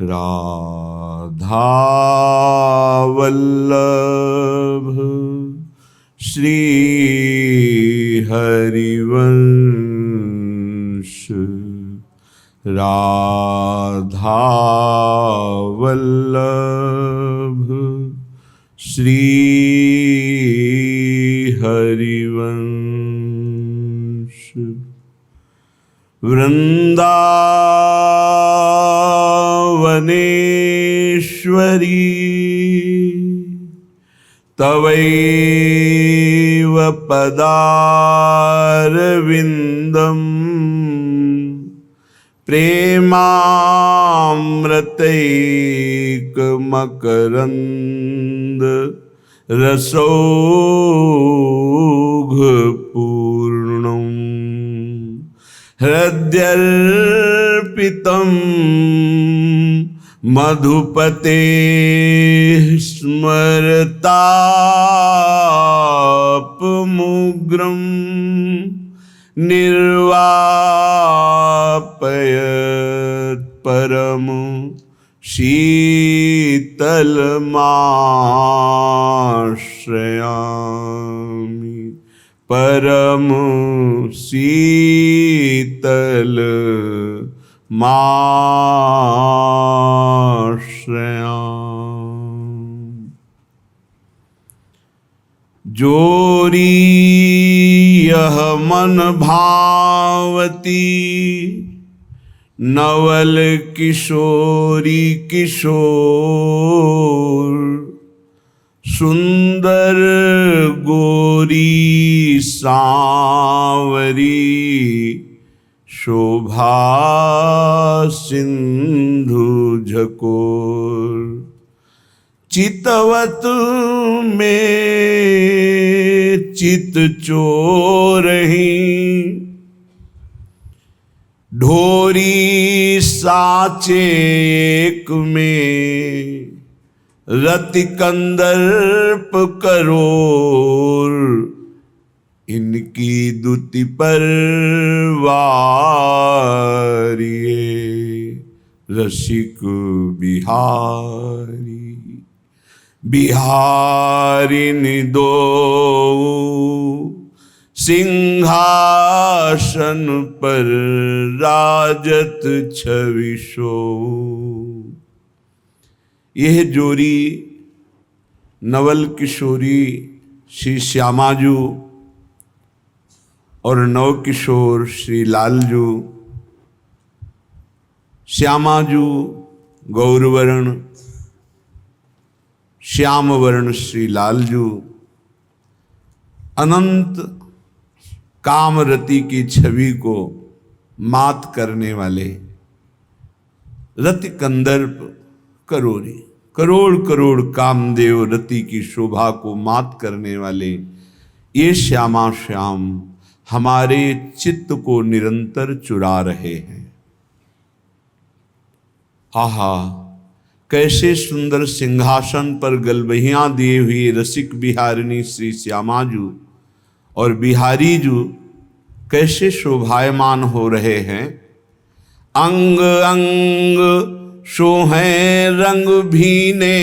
राधा वल्लभ श्री हरिवंश। राधा वल्लभ श्री हरिवंश। वृंदावनेश्वरी तवैव पदारविन्दम् प्रेमामृतैकमकरन्द रसौघपूर्णम् हृद्यर्पितं मधुपते स्मरतापमुग्रं निर्वापयत् परम शीतलमाश्रयामि। परम शीतल माश्रयामि। जोरी यह मन भावती नवल किशोरी किशोर सुंदर गोरी सांवरी शोभा सिंधु झकोर। चितवत में चित चोरही ढोरी साचे एक में रति कंदर्प करोर। इनकी दुति पर वारिये रसिक बिहारी। बिहारिनि दो सिंहासन पर राजत छविशो। यह जोड़ी नवल किशोरी श्री श्यामाजू और नव किशोर श्री लालजू। श्यामाजू गौरवर्ण, श्याम वर्ण श्री लालजू अनंत कामरति की छवि को मात करने वाले रति कंदर्प करोरी। करोड़ करोड़ कामदेव रति की शोभा को मात करने वाले ये श्यामा श्याम हमारे चित्त को निरंतर चुरा रहे हैं। आहा, कैसे सुंदर सिंहासन पर गलबहियां दिए हुए रसिक बिहारिणी श्री श्यामाजू और बिहारीजू कैसे शोभायमान हो रहे हैं। अंग अंग शोहें रंग भीने।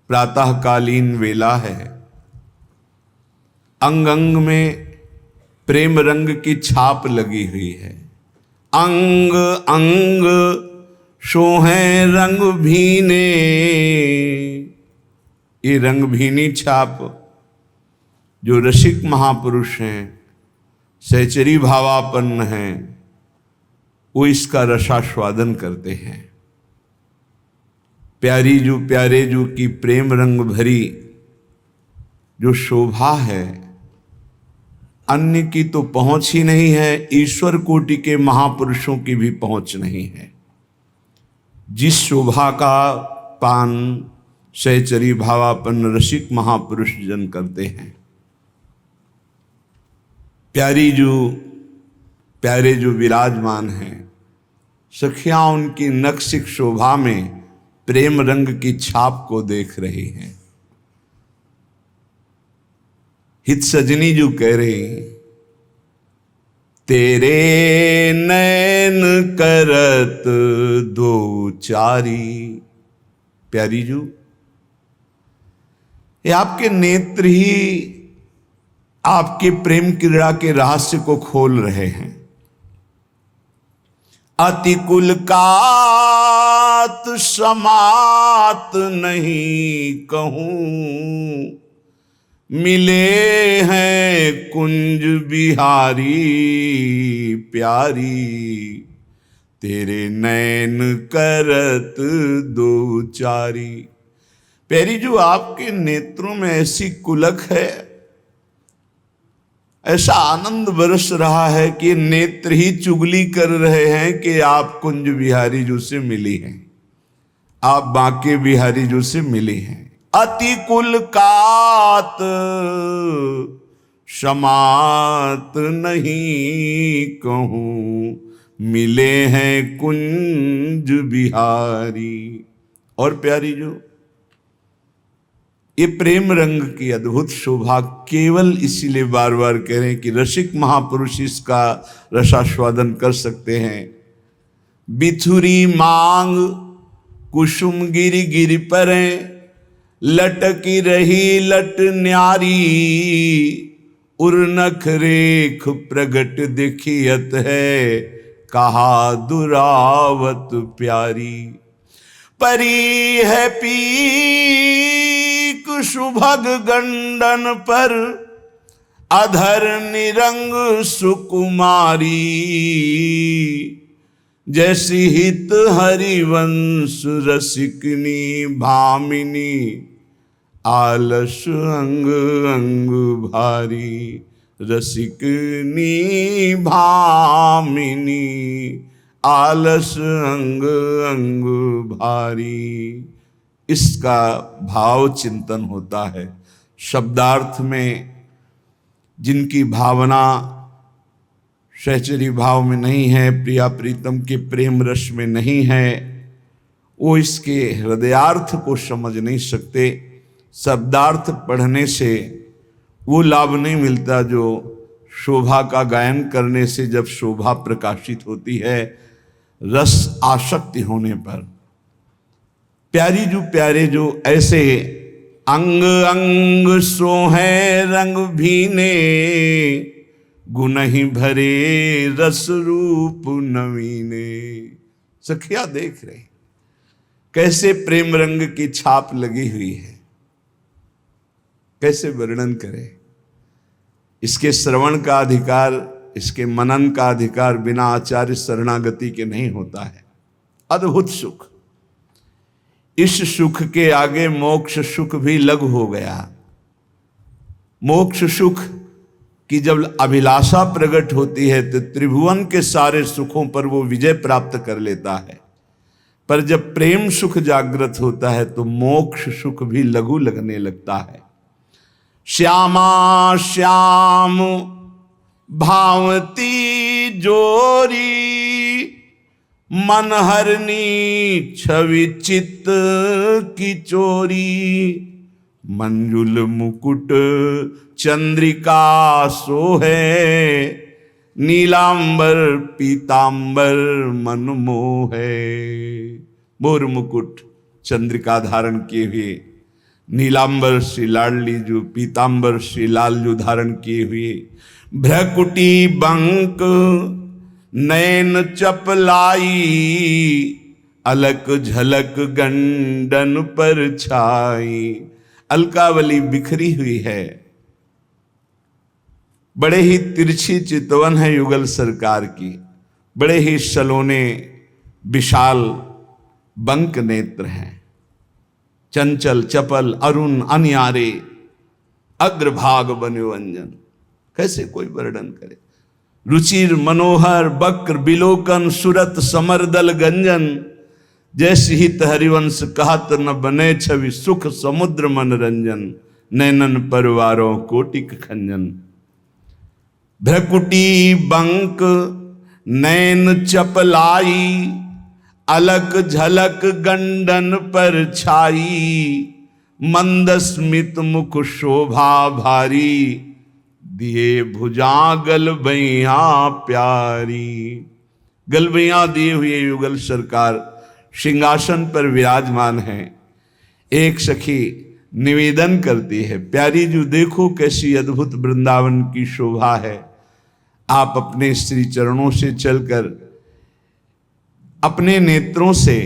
प्रातःकालीन वेला है। अंग अंग में प्रेम रंग की छाप लगी हुई है। अंग अंग शोहें रंग भीने। ये रंग भीनी छाप जो रसिक महापुरुष हैं, सहचरी भावापन्न हैं, वो इसका रसास्वादन करते हैं। प्यारी जो प्यारे जो की प्रेम रंग भरी जो शोभा है, अन्य की तो पहुंच ही नहीं है, ईश्वर कोटि के महापुरुषों की भी पहुंच नहीं है। जिस शोभा का पान सहचरी भावापन्न रसिक महापुरुष जन करते हैं। प्यारे जो विराजमान हैं, सखियां उनकी नक्सिक शोभा में प्रेम रंग की छाप को देख रही हैं। हित सजनी जो कह रहे हैं तेरे नैन करत दो चारी। प्यारी जू, ये आपके नेत्र ही आपके प्रेम क्रीड़ा के रहस्य को खोल रहे हैं। अतिकुल कात समात नहीं कहूं, मिले हैं कुंज बिहारी प्यारी। तेरे नैन करत दो चारी। प्यारी जो, आपके नेत्रों में ऐसी कुलक है, ऐसा आनंद बरस रहा है कि नेत्र ही चुगली कर रहे हैं कि आप कुंज बिहारी जी से मिली हैं, आप बांके बिहारी जी से मिली हैं। अति कुल कात समात नहीं कहूं, मिले हैं कुंज बिहारी। और प्यारी जो, ये प्रेम रंग की अद्भुत शोभा केवल इसीलिए बार बार कह रहे हैं कि रसिक महापुरुष इसका रसास्वादन कर सकते हैं। बिथुरी मांग कुसुम गिरि गिरि परें, लटकी रही लट न्यारी। उर्नख रेख प्रगट दिखियत है, कहा दुरावत प्यारी। परी है पीक सुभग गंडन पर, अधर निरंग सुकुमारी। जैसी हित हरिवंश रसिकनी भामिनी, आलस अंग अंग भारी। रसिकनी भामिनी, आलस अंग अंग भारी। इसका भाव चिंतन होता है। शब्दार्थ में जिनकी भावना सहचरी भाव में नहीं है, प्रिया प्रीतम के प्रेम रस में नहीं है, वो इसके हृदयार्थ को समझ नहीं सकते। शब्दार्थ पढ़ने से वो लाभ नहीं मिलता जो शोभा का गायन करने से जब शोभा प्रकाशित होती है रस आसक्ति होने पर। प्यारी जो, प्यारे जो, ऐसे अंग अंग सोहे रंग भीने, गुण ही भरे रस रूप नवीने। सखिया देख रहे कैसे प्रेम रंग की छाप लगी हुई है, कैसे वर्णन करें। इसके श्रवण का अधिकार, इसके मनन का अधिकार बिना आचार्य शरणागति के नहीं होता है। अद्भुत सुख, इस सुख के आगे मोक्ष सुख भी लघु हो गया। मोक्ष सुख की जब अभिलाषा प्रकट होती है तो त्रिभुवन के सारे सुखों पर वो विजय प्राप्त कर लेता है, पर जब प्रेम सुख जागृत होता है तो मोक्ष सुख भी लघु लगने लगता है। श्यामा श्याम भावती जोरी, मनहरनी छवि चित्त की चोरी। मंजुल मुकुट चंद्रिका सोहे, नीलांबर पीतांबर मन मोहे। मोर मुकुट चंद्रिका धारण किए हुए, नीलांबर श्री लाडली जो, पीतांबर श्री लाल जो धारण किए हुए, भ्रकुटी बंक नैन चपलाई, अलक झलक गंडन पर छाई। अलकावली बिखरी हुई है, बड़े ही तिरछी चितवन है युगल सरकार की, बड़े ही सलोने विशाल बंक नेत्र हैं, चंचल चपल अरुण अनियारे, अग्रभाग बन्योवंजन। कैसे कोई वर्णन करे। रुचिर मनोहर बक्र बिलोकन, सुरत समरदल गंजन। जैसी हित हरिवंश कहत न बने छवि, सुख समुद्र मनरंजन। नैनन परवारों कोटिक खंजन। भ्रकुटी बंक नैन चपलाई, अलक झलक गंडन पर छाई। मंद स्मित मुख शोभा भारी, दिए भुजा गलबैया प्यारी। गलबैया दिए हुए युगल सरकार सिंहासन पर विराजमान है। एक सखी निवेदन करती है, प्यारी जो देखो कैसी अद्भुत वृंदावन की शोभा है। आप अपने श्री चरणों से चलकर अपने नेत्रों से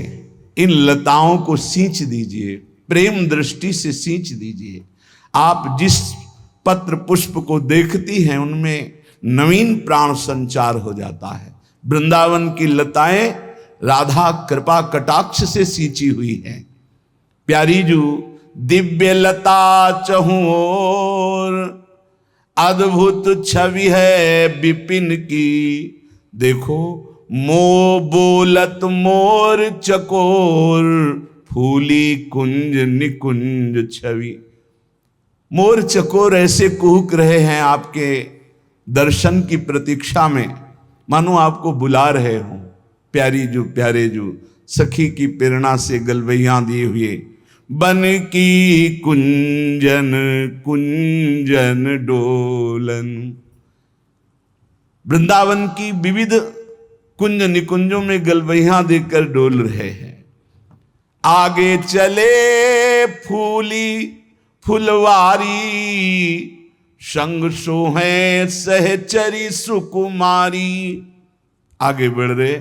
इन लताओं को सींच दीजिए, प्रेम दृष्टि से सींच दीजिए। आप जिस पत्र पुष्प को देखती हैं उनमें नवीन प्राण संचार हो जाता है। वृंदावन की लताएं राधा कृपा कटाक्ष से सींची हुई हैं। प्यारी जू दिव्य लता चहु ओर, अद्भुत छवि है विपिन की। देखो मो बोलत मोर चकोर, फूली कुंज निकुंज छवि। मोर चकोर ऐसे कुहक रहे हैं आपके दर्शन की प्रतीक्षा में, मानो आपको बुला रहे हों। प्यारी जू प्यारे जू सखी की प्रेरणा से गलबैया दिए हुए बन की कुंजन कुंजन डोलन। वृंदावन की विविध कुंज निकुंजों में गलबैया देकर डोल रहे हैं। आगे चले फूली फुलवारी, संग सोहे सहचरी सुकुमारी। आगे बढ़ रहे,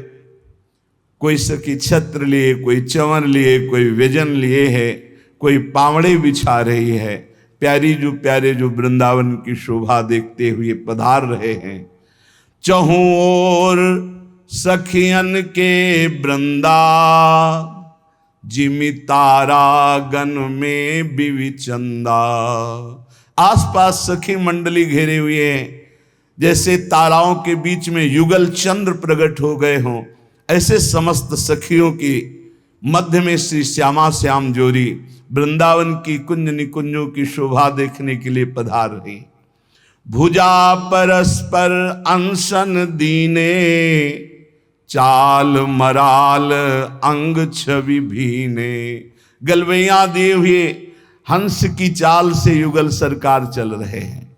कोई सखी छत्र लिए, कोई चंवर लिए, कोई व्यजन लिए है, कोई पावड़े बिछा रही है। प्यारी जो प्यारे जो वृंदावन की शोभा देखते हुए पधार रहे हैं। चहु ओर सखियन के वृंदा, जिमि तारा गन में बिविचंदा। आसपास सखी मंडली घेरे हुए हैं, जैसे ताराओं के बीच में युगल चंद्र प्रकट हो गए हों। ऐसे समस्त सखियों की मध्य में श्री श्यामा श्याम जोरी वृंदावन की कुंज निकुंजों की शोभा देखने के लिए पधार रही। भुजा परस्पर अंशन दीने, चाल मराल अंग छवि भीने। गलबैया दिए हुए हंस की चाल से युगल सरकार चल रहे हैं।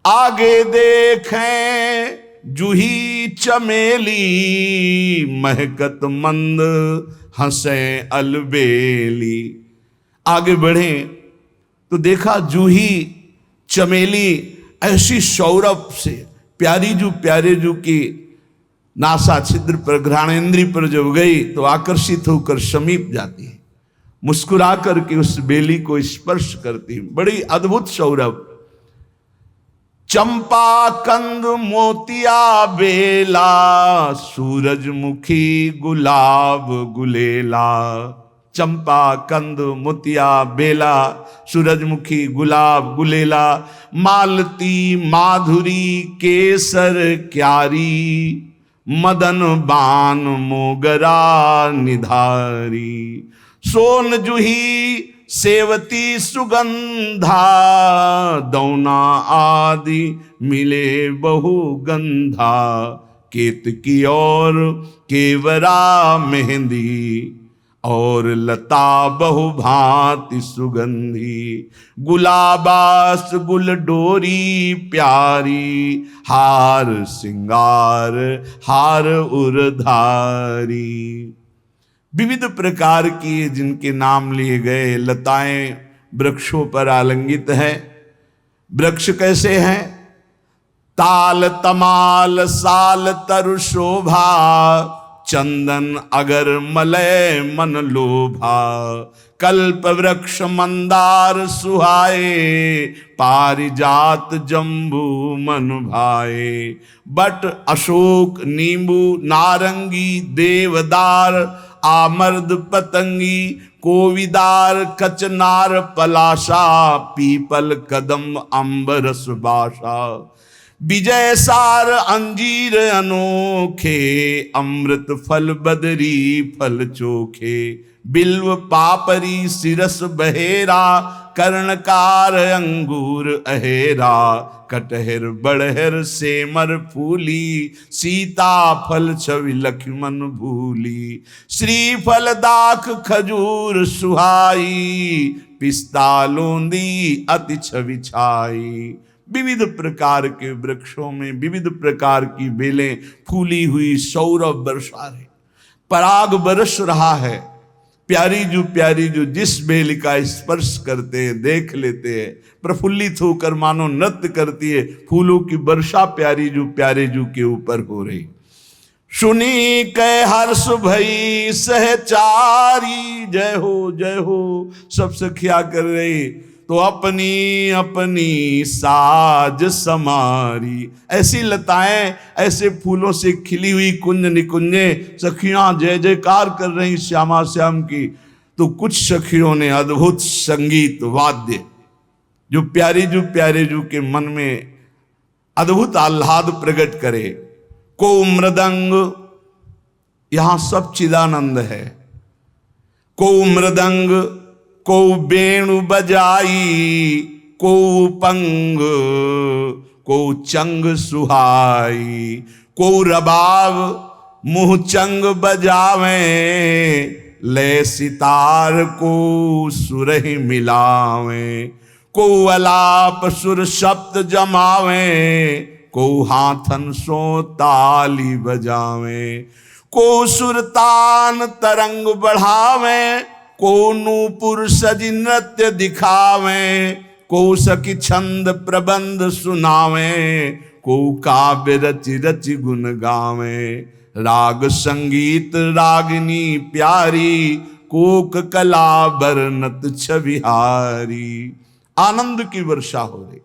आगे देखें जूही चमेली, महकत मंद हंसे अलबेली। आगे बढ़े तो देखा जूही चमेली ऐसी सौरभ से प्यारी जू प्यारे जू की नासा छिद्र पर घ्राणेन्द्री पर जब गई तो आकर्षित होकर समीप जाती है, मुस्कुरा करके उस बेली को स्पर्श करती। बड़ी अद्भुत सौरभ। चंपा कंद मोतिया बेला, सूरजमुखी गुलाब गुलेला। चंपा कंद मोतिया बेला, सूरजमुखी गुलाब गुलेला। मालती माधुरी केसर क्यारी, मदन बान मोगरा निधारी। सोन जूही सेवती सुगंधा, दौना आदि मिले बहु गंधा। केतकी और केवरा मेहंदी, और लता बहु भांति सुगंधी। गुलाबास गुल डोरी प्यारी, हार सिंगार हार उरधारी। विविध प्रकार की जिनके नाम लिए गए लताएं वृक्षों पर आलंगित है। वृक्ष कैसे हैं? ताल तमाल साल तरु शोभा, चंदन अगर मलय मन लोभा। कल्प वृक्ष मंदार सुहाए, पारिजात जम्बू मन भाए। बट अशोक नींबू नारंगी देवदार, आमर्द पतंगी कोविदार कचनार पलाशा। पीपल कदम अंबर सुबाशा। विजय सार अंजीर अनोखे, अमृत फल बदरी फल चोखे। बिल्व पापरी सिरस बहेरा, कर्णकार अंगूर अहेरा। कटहर बड़हर सेमर फूली, सीता फल छवि लक्ष्मण भूली। श्रीफल दाख खजूर सुहाई, पिस्ता लोंदी अति छवि छाई। विविध प्रकार के वृक्षों में विविध प्रकार की बेलें फूली हुई सौरभ बरसा रहे, पराग बरस रहा है। प्यारी जो जिस बेल का स्पर्श करते हैं, देख लेते हैं, प्रफुल्लित होकर मानो नृत्य करती है। फूलों की वर्षा प्यारे जू के ऊपर हो रही। सुनी कै हर्ष भई सहचारी, जय हो सब सखिया कर रही। तो अपनी अपनी साज समारी, ऐसी लताएं ऐसे फूलों से खिली हुई कुंज निकुंजे सखियां जय जयकार कर रही श्यामा श्याम की। तो कुछ सखियों ने अद्भुत संगीत वाद्य जो प्यारे जू के मन में अद्भुत आह्लाद प्रकट करे। को मृदंग, यहां सब चिदानंद है। को मृदंग, को वेणु बजाई, को पंग, को चंग सुहाई, को रबाब मुँह चंग बजावे, ले सितार को सुरहि मिलावे, को अलाप सुर शब्द जमावे, को हाथन सो ताली बजावे, को सुरतान तरंग बढ़ावे, को नूपुर सजी नृत्य दिखावे, को सखी छंद प्रबंध सुनावे, को काव्य रचि रचि गुण गावे। राग संगीत रागिनी प्यारी, कोक कला बरनत छविहारी। आनंद की वर्षा हो रही।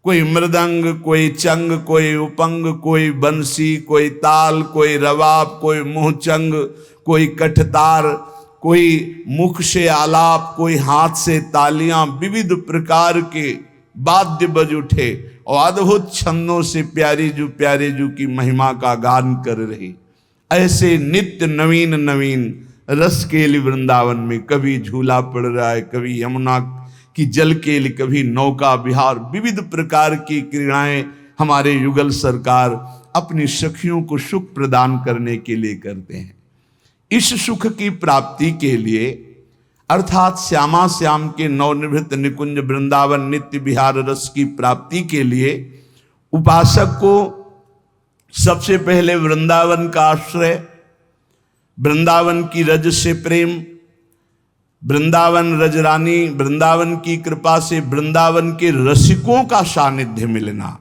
कोई मृदंग, कोई चंग, कोई उपंग, कोई बंसी, कोई ताल, कोई रवाब, कोई मुहचंग, कोई कठतार, कोई मुख से आलाप, कोई हाथ से तालियां, विविध प्रकार के वाद्य बज उठे और अद्भुत छंदों से प्यारे जू की महिमा का गान कर रही। ऐसे नित्य नवीन रस केली वृंदावन में कभी झूला पड़ रहा है, कभी यमुना की जल केली, कभी नौका विहार, विविध प्रकार की क्रीड़ाएं हमारे युगल सरकार अपनी सखियों को सुख प्रदान करने के लिए करते हैं। इस सुख की प्राप्ति के लिए अर्थात श्यामा श्याम के नवनिवृत्त निकुंज वृंदावन नित्य विहार रस की प्राप्ति के लिए उपासक को सबसे पहले वृंदावन का आश्रय, वृंदावन की रज से प्रेम, वृंदावन रजरानी, वृंदावन की कृपा से वृंदावन के रसिकों का सानिध्य मिलना।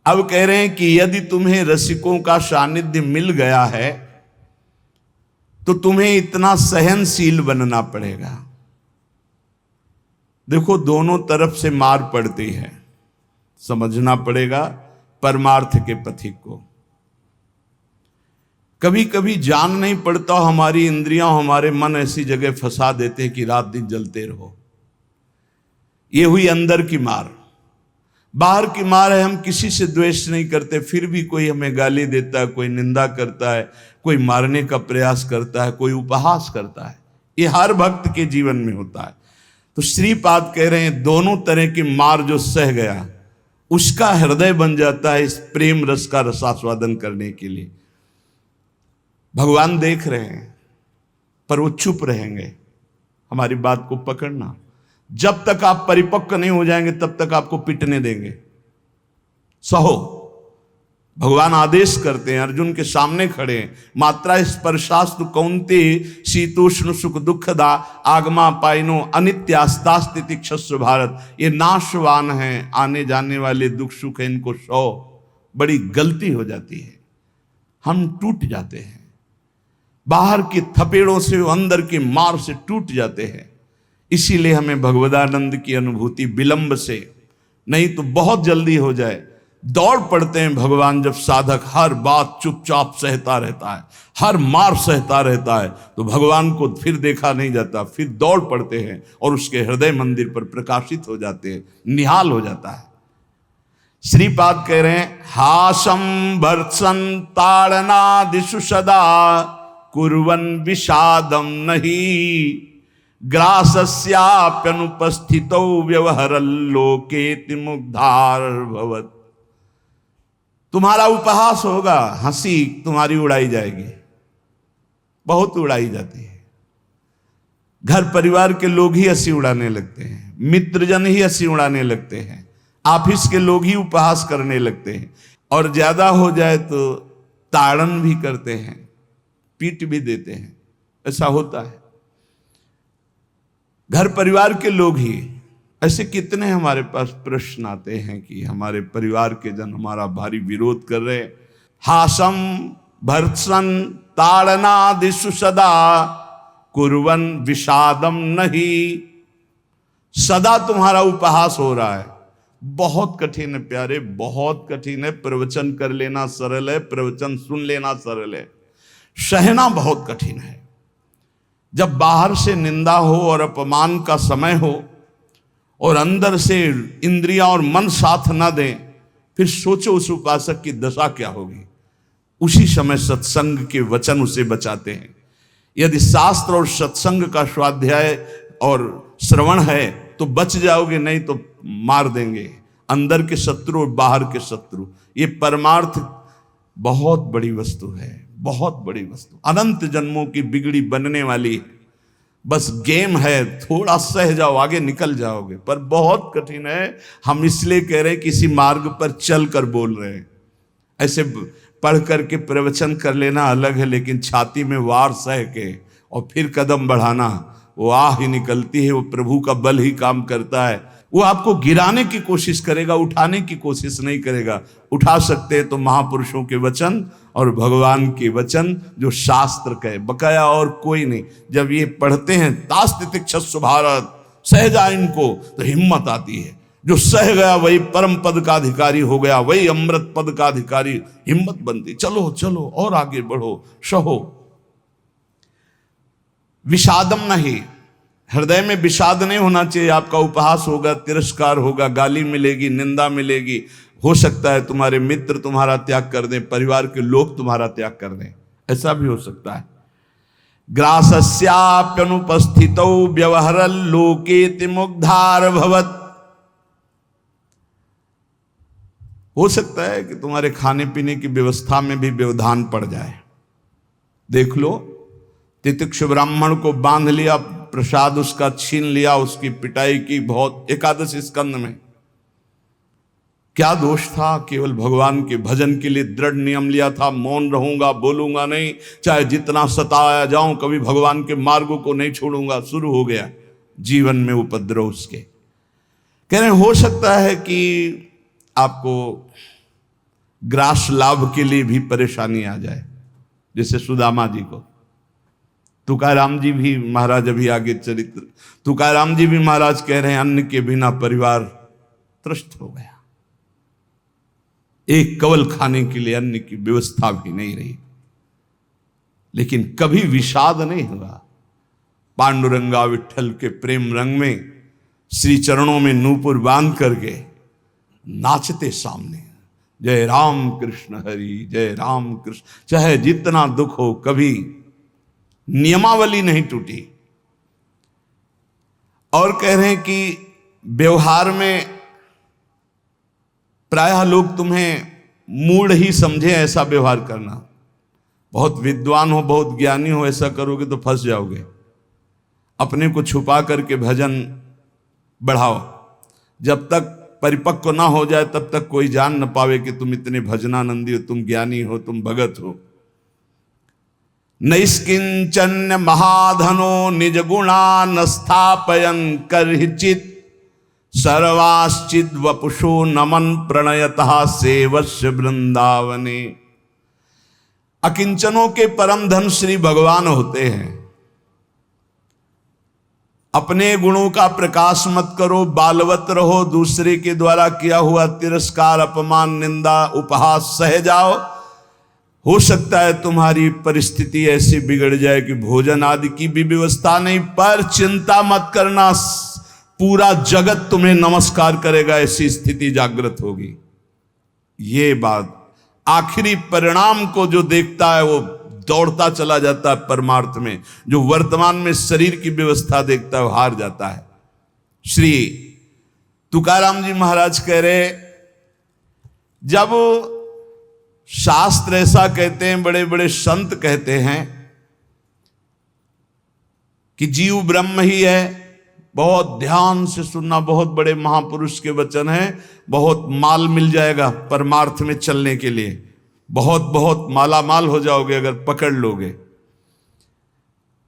अब कह रहे हैं कि यदि तुम्हें रसिकों का सानिध्य मिल गया है तो तुम्हें इतना सहनशील बनना पड़ेगा। देखो दोनों तरफ से मार पड़ती है, समझना पड़ेगा परमार्थ के पथिक को। कभी कभी जान नहीं पड़ता, हमारी इंद्रियां हमारे मन ऐसी जगह फंसा देते हैं कि रात दिन जलते रहो। ये हुई अंदर की मार। बाहर की मार है, हम किसी से द्वेष नहीं करते, फिर भी कोई हमें गाली देता है, कोई निंदा करता है, कोई मारने का प्रयास करता है, कोई उपहास करता है। ये हर भक्त के जीवन में होता है। तो श्रीपाद कह रहे हैं दोनों तरह की मार जो सह गया उसका हृदय बन जाता है इस प्रेम रस का रसास्वादन करने के लिए। भगवान देख रहे हैं पर वो चुप रहेंगे। हमारी बात को पकड़ना, जब तक आप परिपक्व नहीं हो जाएंगे तब तक आपको पिटने देंगे। सहो। भगवान आदेश करते हैं, अर्जुन के सामने खड़े हैं, मात्रा स्पर्शास्तु कौन्ते शीतोष्ण सुख दुखदा आगमा पाइनो अनित्यास्तास्तिति क्षस्व भारत। ये नाशवान हैं, आने जाने वाले दुख सुख है, इनको सो। बड़ी गलती हो जाती है, हम टूट जाते हैं, बाहर के थपेड़ों से अंदर के मार से टूट जाते हैं। इसीलिए हमें भगवदानंद की अनुभूति विलंब से नहीं तो बहुत जल्दी हो जाए। दौड़ पड़ते हैं भगवान जब साधक हर बात चुपचाप सहता रहता है, हर मार सहता रहता है, तो भगवान को फिर देखा नहीं जाता, फिर दौड़ पड़ते हैं और उसके हृदय मंदिर पर प्रकाशित हो जाते हैं, निहाल हो जाता है। श्रीपाद कह रहे हैं हासम भर्त्सन ताड़नादिषु सदा कुर्वन् विषादम नहीं ग्रासस्याप्यनुपस्थितौ व्यवहरल्लोकेति मुग्धार भवत्। तुम्हारा उपहास होगा, हंसी तुम्हारी उड़ाई जाएगी, बहुत उड़ाई जाती है। घर परिवार के लोग ही हंसी उड़ाने लगते हैं, मित्रजन ही हंसी उड़ाने लगते हैं। ऑफिस के लोग ही उपहास करने लगते हैं, और ज्यादा हो जाए तो ताड़न भी करते हैं, पीट भी देते हैं। ऐसा होता है। घर परिवार के लोग ही ऐसे कितने हमारे पास प्रश्न आते हैं कि हमारे परिवार के जन हमारा भारी विरोध कर रहे हैं। हासम भर्त्सन ताड़नादिषु सदा कुर्वन विषादम नहीं। सदा तुम्हारा उपहास हो रहा है। बहुत कठिन है प्यारे, बहुत कठिन है। प्रवचन कर लेना सरल है, प्रवचन सुन लेना सरल है, सहना बहुत कठिन है। जब बाहर से निंदा हो और अपमान का समय हो और अंदर से इंद्रियां और मन साथ ना दें, फिर सोचो उस उपासक की दशा क्या होगी। उसी समय सत्संग के वचन उसे बचाते हैं। यदि शास्त्र और सत्संग का स्वाध्याय और श्रवण है तो बच जाओगे, नहीं तो मार देंगे अंदर के शत्रु और बाहर के शत्रु। ये परमार्थ बहुत बड़ी वस्तु है, बहुत बड़ी वस्तु, अनंत जन्मों की बिगड़ी बनने वाली। बस गेम है, थोड़ा सह जाओ आगे निकल जाओगे, पर बहुत कठिन है। हम इसलिए कह रहे हैं किसी मार्ग पर चल कर बोल रहे हैं। ऐसे पढ़ करके प्रवचन कर लेना अलग है, लेकिन छाती में वार सह के और फिर कदम बढ़ाना, वो आह ही निकलती है। वो प्रभु का बल ही काम करता है। वो आपको गिराने की कोशिश करेगा, उठाने की कोशिश नहीं करेगा। उठा सकते हैं तो महापुरुषों के वचन और भगवान के वचन जो शास्त्र कहे, बकाया और कोई नहीं। जब ये पढ़ते हैं तास्तितिक्षस्व भारत, सह जा इनको, तो हिम्मत आती है। जो सह गया वही परम पद का अधिकारी हो गया, वही अमृत पद का अधिकारी। हिम्मत बनती, चलो चलो और आगे बढ़ो, सहो। विषादम नहीं, हृदय में विषाद नहीं होना चाहिए। आपका उपहास होगा, तिरस्कार होगा, गाली मिलेगी, निंदा मिलेगी। हो सकता है तुम्हारे मित्र तुम्हारा त्याग कर दें, परिवार के लोग तुम्हारा त्याग कर दें, ऐसा भी हो सकता है। ग्रासस्याप्यनुपस्थितौ व्यवहरन् लोकेति मुग्धार भवत्। हो सकता है कि तुम्हारे खाने पीने की व्यवस्था में भी व्यवधान पड़ जाए। देख लो, तितिक्षु ब्राह्मण को बांध लिया, प्रसाद उसका छीन लिया, उसकी पिटाई की बहुत। एकादश स्कंद में क्या दोष था? केवल भगवान के भजन के लिए दृढ़ नियम लिया था, मौन रहूंगा, बोलूंगा नहीं, चाहे जितना सताया जाऊं, कभी भगवान के मार्गों को नहीं छोड़ूंगा। शुरू हो गया जीवन में उपद्रव उसके। कह रहे हो सकता है कि आपको ग्रास लाभ के लिए भी परेशानी आ जाए, जैसे सुदामा जी को। तुकाराम जी भी महाराज, अभी आगे चरित्र, तुकाराम जी भी महाराज कह रहे हैं अन्न के बिना परिवार त्रस्त हो गया। एक कवल खाने के लिए अन्न की व्यवस्था भी नहीं रही, लेकिन कभी विषाद नहीं हुआ। पांडुरंगा विठल के प्रेम रंग में श्री चरणों में नूपुर बांध करके नाचते सामने, जय राम कृष्ण हरि, जय राम कृष्ण। चाहे जितना दुख हो, कभी नियमावली नहीं टूटी। और कह रहे हैं कि व्यवहार में प्रायः लोग तुम्हें मूढ़ ही समझे ऐसा व्यवहार करना। बहुत विद्वान हो, बहुत ज्ञानी हो, ऐसा करोगे तो फंस जाओगे। अपने को छुपा करके भजन बढ़ाओ। जब तक परिपक्व ना हो जाए तब तक कोई जान न पावे कि तुम इतने भजनानंदी हो, तुम ज्ञानी हो, तुम भगत हो। नैष्किंचन्य महाधनो निज गुणा न स्थापयन करहिचित सर्वाश्चिद वपुषो नमन प्रणयतः सेवस्य वृंदावने। अकिंचनों के परम धन श्री भगवान होते हैं। अपने गुणों का प्रकाश मत करो, बालवत रहो। दूसरे के द्वारा किया हुआ तिरस्कार, अपमान, निंदा, उपहास सह जाओ। हो सकता है तुम्हारी परिस्थिति ऐसी बिगड़ जाए कि भोजन आदि की भी व्यवस्था नहीं, पर चिंता मत करना, पूरा जगत तुम्हें नमस्कार करेगा, ऐसी स्थिति जागृत होगी। ये बात आखिरी परिणाम को जो देखता है वो दौड़ता चला जाता है परमार्थ में। जो वर्तमान में शरीर की व्यवस्था देखता है वो हार जाता है। श्री तुकाराम जी महाराज कह रहे, जब शास्त्र ऐसा कहते हैं, बड़े बड़े संत कहते हैं कि जीव ब्रह्म ही है, बहुत ध्यान से सुनना, बहुत बड़े महापुरुष के वचन हैं। बहुत माल मिल जाएगा परमार्थ में चलने के लिए, बहुत बहुत माला माल हो जाओगे अगर पकड़ लोगे।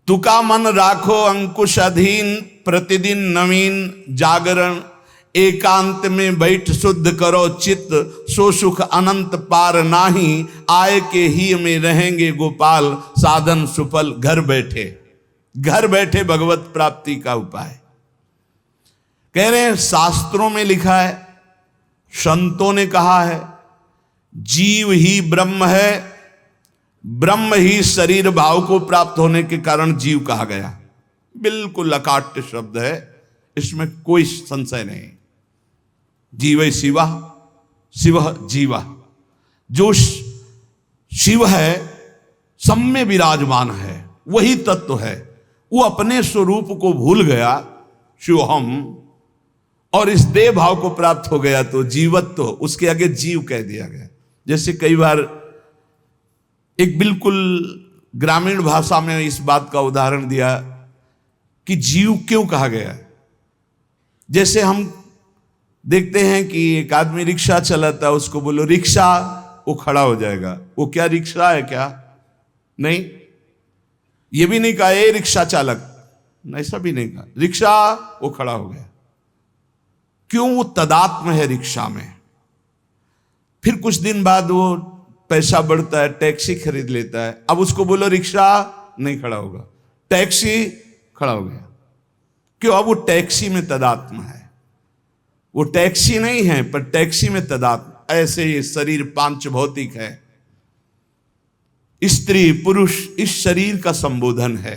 तुका मन राखो अंकुश अधीन, प्रतिदिन नवीन जागरण, एकांत में बैठ शुद्ध करो चित्त, सो सुख अनंत पार नाही, आय के ही में रहेंगे गोपाल, साधन सुफल घर बैठे। घर बैठे भगवत प्राप्ति का उपाय कह रहे हैं। शास्त्रों में लिखा है, संतों ने कहा है, जीव ही ब्रह्म है, ब्रह्म ही शरीर भाव को प्राप्त होने के कारण जीव कहा गया। बिल्कुल अकाट्य शब्द है, इसमें कोई संशय नहीं। जीव शिवा, शिव जीवा। जो शिव है सब में विराजमान है, वही तत्व है। वो अपने स्वरूप को भूल गया, शिवहम, और इस देह भाव को प्राप्त हो गया तो जीवत्व, उसके आगे जीव कह दिया गया। जैसे कई बार एक बिल्कुल ग्रामीण भाषा में इस बात का उदाहरण दिया कि जीव क्यों कहा गया। जैसे हम देखते हैं कि एक आदमी रिक्शा चलाता है, उसको बोलो रिक्शा, वो खड़ा हो जाएगा। वो क्या रिक्शा है क्या? नहीं। ये भी नहीं कहा ए रिक्शा चालक, ऐसा भी नहीं कहा, रिक्शा, वो खड़ा हो गया। क्यों? वो तदात्म है रिक्शा में। फिर कुछ दिन बाद वो पैसा बढ़ता है, टैक्सी खरीद लेता है, अब उसको बोलो रिक्शा, नहीं खड़ा होगा, टैक्सी, खड़ा हो गया। क्यों? अब वो टैक्सी में तदात्म है। वो टैक्सी नहीं है पर टैक्सी में तदात्म। ऐसे ये शरीर पांच भौतिक है, स्त्री पुरुष इस शरीर का संबोधन है,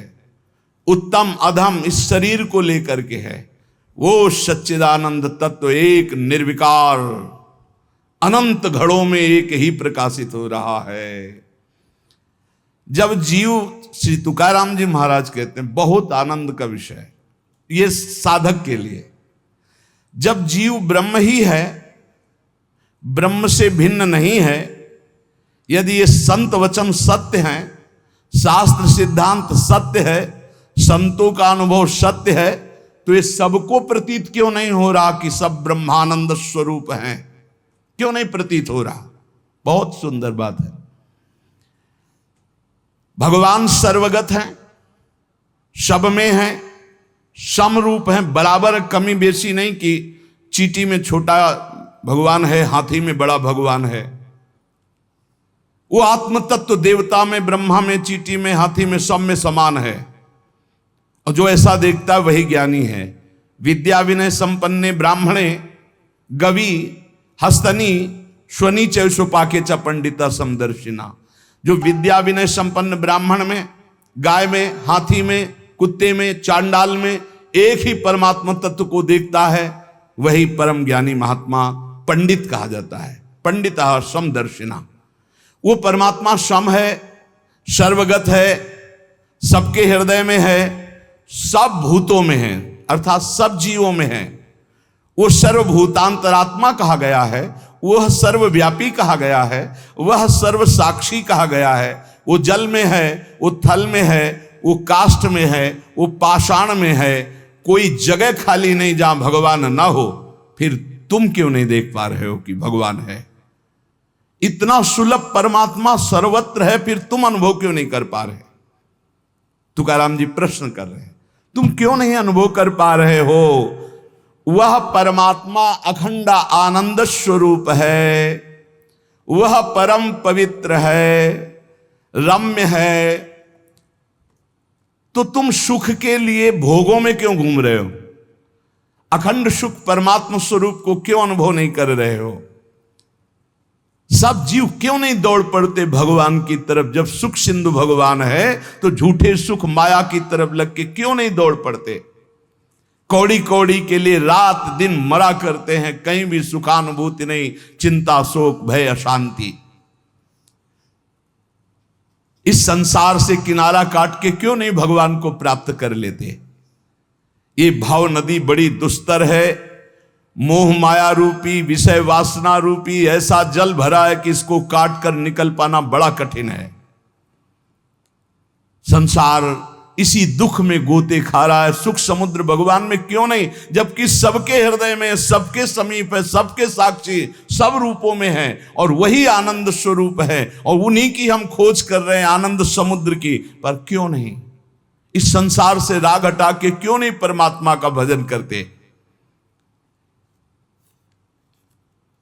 उत्तम अधम इस शरीर को लेकर के है। वो सच्चिदानंद तत्व एक निर्विकार अनंत घड़ों में एक ही प्रकाशित हो रहा है। जब जीव, श्री तुकाराम जी महाराज कहते हैं, बहुत आनंद का विषय ये साधक के लिए, जब जीव ब्रह्म ही है, ब्रह्म से भिन्न नहीं है, यदि ये संत वचन सत्य हैं, शास्त्र सिद्धांत सत्य है, संतों का अनुभव सत्य है, तो ये सबको प्रतीत क्यों नहीं हो रहा कि सब ब्रह्मानंद स्वरूप हैं? क्यों नहीं प्रतीत हो रहा? बहुत सुंदर बात है। भगवान सर्वगत हैं, सब में हैं, समरूप हैं, बराबर कमी बेसी नहीं कि चींटी में छोटा भगवान है, हाथी में बड़ा भगवान है। वो आत्म तत्व देवता में, ब्रह्मा में, चींटी में, हाथी में, सब में समान है। और जो ऐसा देखता है वही ज्ञानी है। विद्या विनय संपन्ने ब्राह्मणे गवि हस्तनी स्वनी चौपाके च पंडिता समदर्शिना। जो विद्या विनय संपन्न ब्राह्मण में, गाय में, हाथी में, कुत्ते में, चांडाल में एक ही परमात्मा तत्व को देखता है, वही परम ज्ञानी महात्मा पंडित कहा जाता है। पंडिता समदर्शिना। वो परमात्मा सम है, सर्वगत है, सबके हृदय में है, सब भूतों में है, अर्थात सब जीवों में है। वो सर्वभूतांतरात्मा कहा गया है, वह सर्वव्यापी कहा गया है, वह सर्व साक्षी कहा गया है। वो जल में है, वो थल में है, वो काष्ठ में है, वो पाषाण में है। कोई जगह खाली नहीं जहां भगवान ना हो। फिर तुम क्यों नहीं देख पा रहे हो कि भगवान है? इतना सुलभ परमात्मा सर्वत्र है, फिर तुम अनुभव क्यों नहीं कर पा रहे? तुकाराम जी प्रश्न कर रहे हैं, तुम क्यों नहीं अनुभव कर पा रहे हो? वह परमात्मा अखंड आनंद स्वरूप है, वह परम पवित्र है, रम्य है, तो तुम सुख के लिए भोगों में क्यों घूम रहे हो? अखंड सुख परमात्मा स्वरूप को क्यों अनुभव नहीं कर रहे हो? सब जीव क्यों नहीं दौड़ पड़ते भगवान की तरफ? जब सुख सिंधु भगवान है तो झूठे सुख माया की तरफ लग के क्यों नहीं दौड़ पड़ते? कौड़ी कौड़ी के लिए रात दिन मरा करते हैं, कहीं भी सुखानुभूति नहीं, चिंता शोक भय अशांति। इस संसार से किनारा काट के क्यों नहीं भगवान को प्राप्त कर लेते? ये भाव नदी बड़ी दुस्तर है, मोह माया रूपी, विषय वासना रूपी ऐसा जल भरा है कि इसको काट कर निकल पाना बड़ा कठिन है। संसार इसी दुख में गोते खा रहा है। सुख समुद्र भगवान में क्यों नहीं, जबकि सबके हृदय में, सबके समीप है, सबके साक्षी, सब रूपों में है, और वही आनंद स्वरूप है, और उन्हीं की हम खोज कर रहे हैं, आनंद समुद्र की। पर क्यों नहीं इस संसार से राग हटा के क्यों नहीं परमात्मा का भजन करते?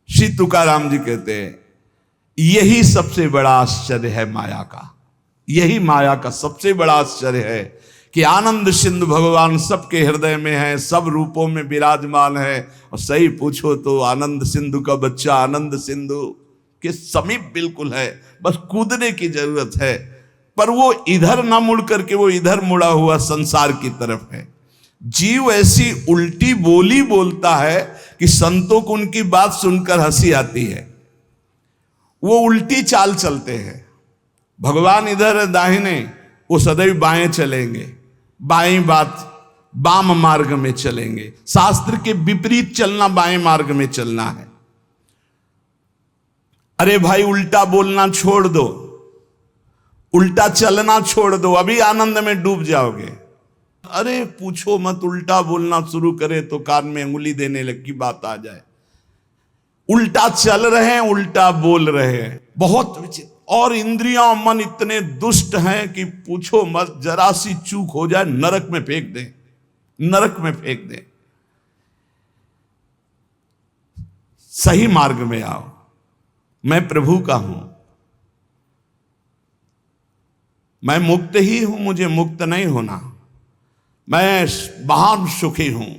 श्री तुकाराम जी कहते हैं यही सबसे बड़ा आश्चर्य है माया का। यही माया का सबसे बड़ा आश्चर्य है कि आनंद सिंधु भगवान सबके हृदय में है, सब रूपों में विराजमान है। और सही पूछो तो आनंद सिंधु का बच्चा आनंद सिंधु के समीप बिल्कुल है, बस कूदने की जरूरत है। पर वो इधर ना मुड़ करके वो इधर मुड़ा हुआ संसार की तरफ है। जीव ऐसी उल्टी बोली बोलता है कि संतों को उनकी बात सुनकर हंसी आती है। वो उल्टी चाल चलते हैं। भगवान इधर दाहिने, वो सदैव बाएं चलेंगे, बाएं बात वाम मार्ग में चलेंगे। शास्त्र के विपरीत चलना बाएं मार्ग में चलना है। अरे भाई उल्टा बोलना छोड़ दो, उल्टा चलना छोड़ दो, अभी आनंद में डूब जाओगे। अरे पूछो मत, उल्टा बोलना शुरू करे तो कान में अंगुली देने लग की बात आ जाए। उल्टा चल रहे हैं, उल्टा बोल रहे हैं, बहुत विचित्र। और इंद्रियां मन इतने दुष्ट हैं कि पूछो मत, जरा सी चूक हो जाए नरक में फेंक दें, नरक में फेंक दें। सही मार्ग में आओ। मैं प्रभु का हूं, मैं मुक्त ही हूं, मुझे मुक्त नहीं होना। मैं महान सुखी हूं।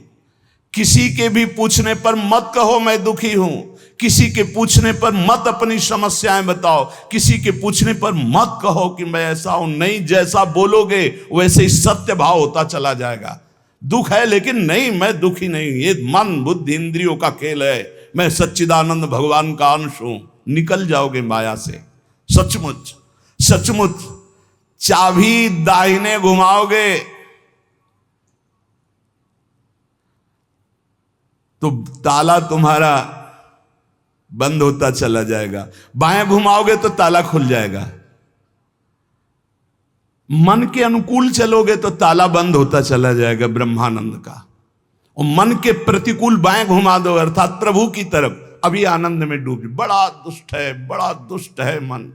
किसी के भी पूछने पर मत कहो मैं दुखी हूं। किसी के पूछने पर मत अपनी समस्याएं बताओ। किसी के पूछने पर मत कहो कि मैं ऐसा हूं। नहीं, जैसा बोलोगे वैसे ही सत्य भाव होता चला जाएगा। दुख है लेकिन नहीं, मैं दुखी नहीं, ये मन बुद्धि इंद्रियों का खेल है, मैं सच्चिदानंद भगवान का अंश हूं। निकल जाओगे माया से। सचमुच सचमुच चाबी दाहिने घुमाओगे तो ताला तुम्हारा बंद होता चला जाएगा, बाएं घुमाओगे तो ताला खुल जाएगा। मन के अनुकूल चलोगे तो ताला बंद होता चला जाएगा ब्रह्मानंद का। और मन के प्रतिकूल बाएं घुमा दो अर्थात प्रभु की तरफ, अभी आनंद में डूब। बड़ा दुष्ट है, बड़ा दुष्ट है मन।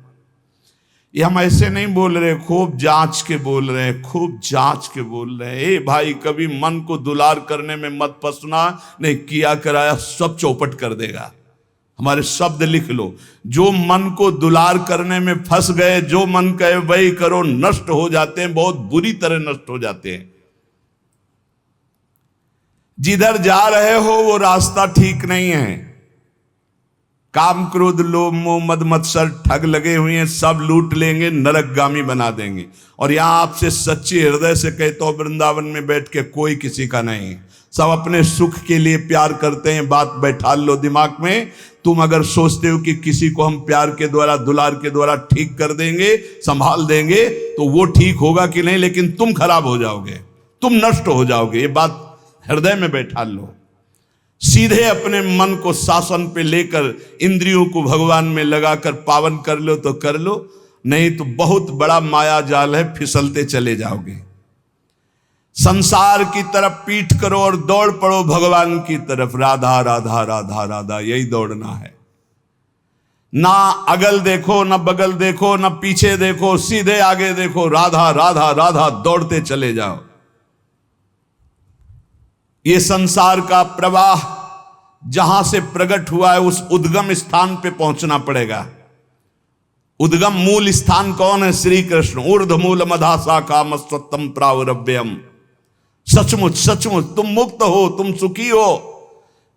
ये हम ऐसे नहीं बोल रहे, खूब जांच के बोल रहे हैं, खूब जांच के बोल रहे हैं। ए भाई, कभी मन को दुलार करने में मत फंसना, नहीं किया कराया सब चौपट कर देगा। हमारे शब्द लिख लो, जो मन को दुलार करने में फंस गए, जो मन कहे वही करो, नष्ट हो जाते हैं, बहुत बुरी तरह नष्ट हो जाते हैं। जिधर जा रहे हो वो रास्ता ठीक नहीं है। काम क्रोध लोभ मोह मद मत्सर ठग लगे हुए हैं, सब लूट लेंगे, नरकगामी बना देंगे। और यहां आपसे सच्ची हृदय से कहता हूं, वृंदावन में बैठ के कोई किसी का नहीं, सब अपने सुख के लिए प्यार करते हैं। बात बैठा लो दिमाग में। तुम अगर सोचते हो कि किसी को हम प्यार के द्वारा, दुलार के द्वारा ठीक कर देंगे, संभाल देंगे, तो वो ठीक होगा कि नहीं, लेकिन तुम खराब हो जाओगे, तुम नष्ट हो जाओगे। ये बात हृदय में बैठा लो। सीधे अपने मन को शासन पे लेकर इंद्रियों को भगवान में लगाकर पावन कर लो तो कर लो, नहीं तो बहुत बड़ा माया जाल है, फिसलते चले जाओगे। संसार की तरफ पीठ करो और दौड़ पड़ो भगवान की तरफ। राधा राधा राधा राधा, यही दौड़ना है। ना अगल देखो, ना बगल देखो, ना पीछे देखो, सीधे आगे देखो। राधा राधा राधा, दौड़ते चले जाओ। ये संसार का प्रवाह जहां से प्रकट हुआ है उस उद्गम स्थान पे पहुंचना पड़ेगा। उद्गम मूल स्थान कौन है? श्री कृष्ण। ऊर्ध मूल मधा शाखा मस्वत्तम प्रावरभ्यम। सचमुच सचमुच तुम मुक्त हो, तुम सुखी हो।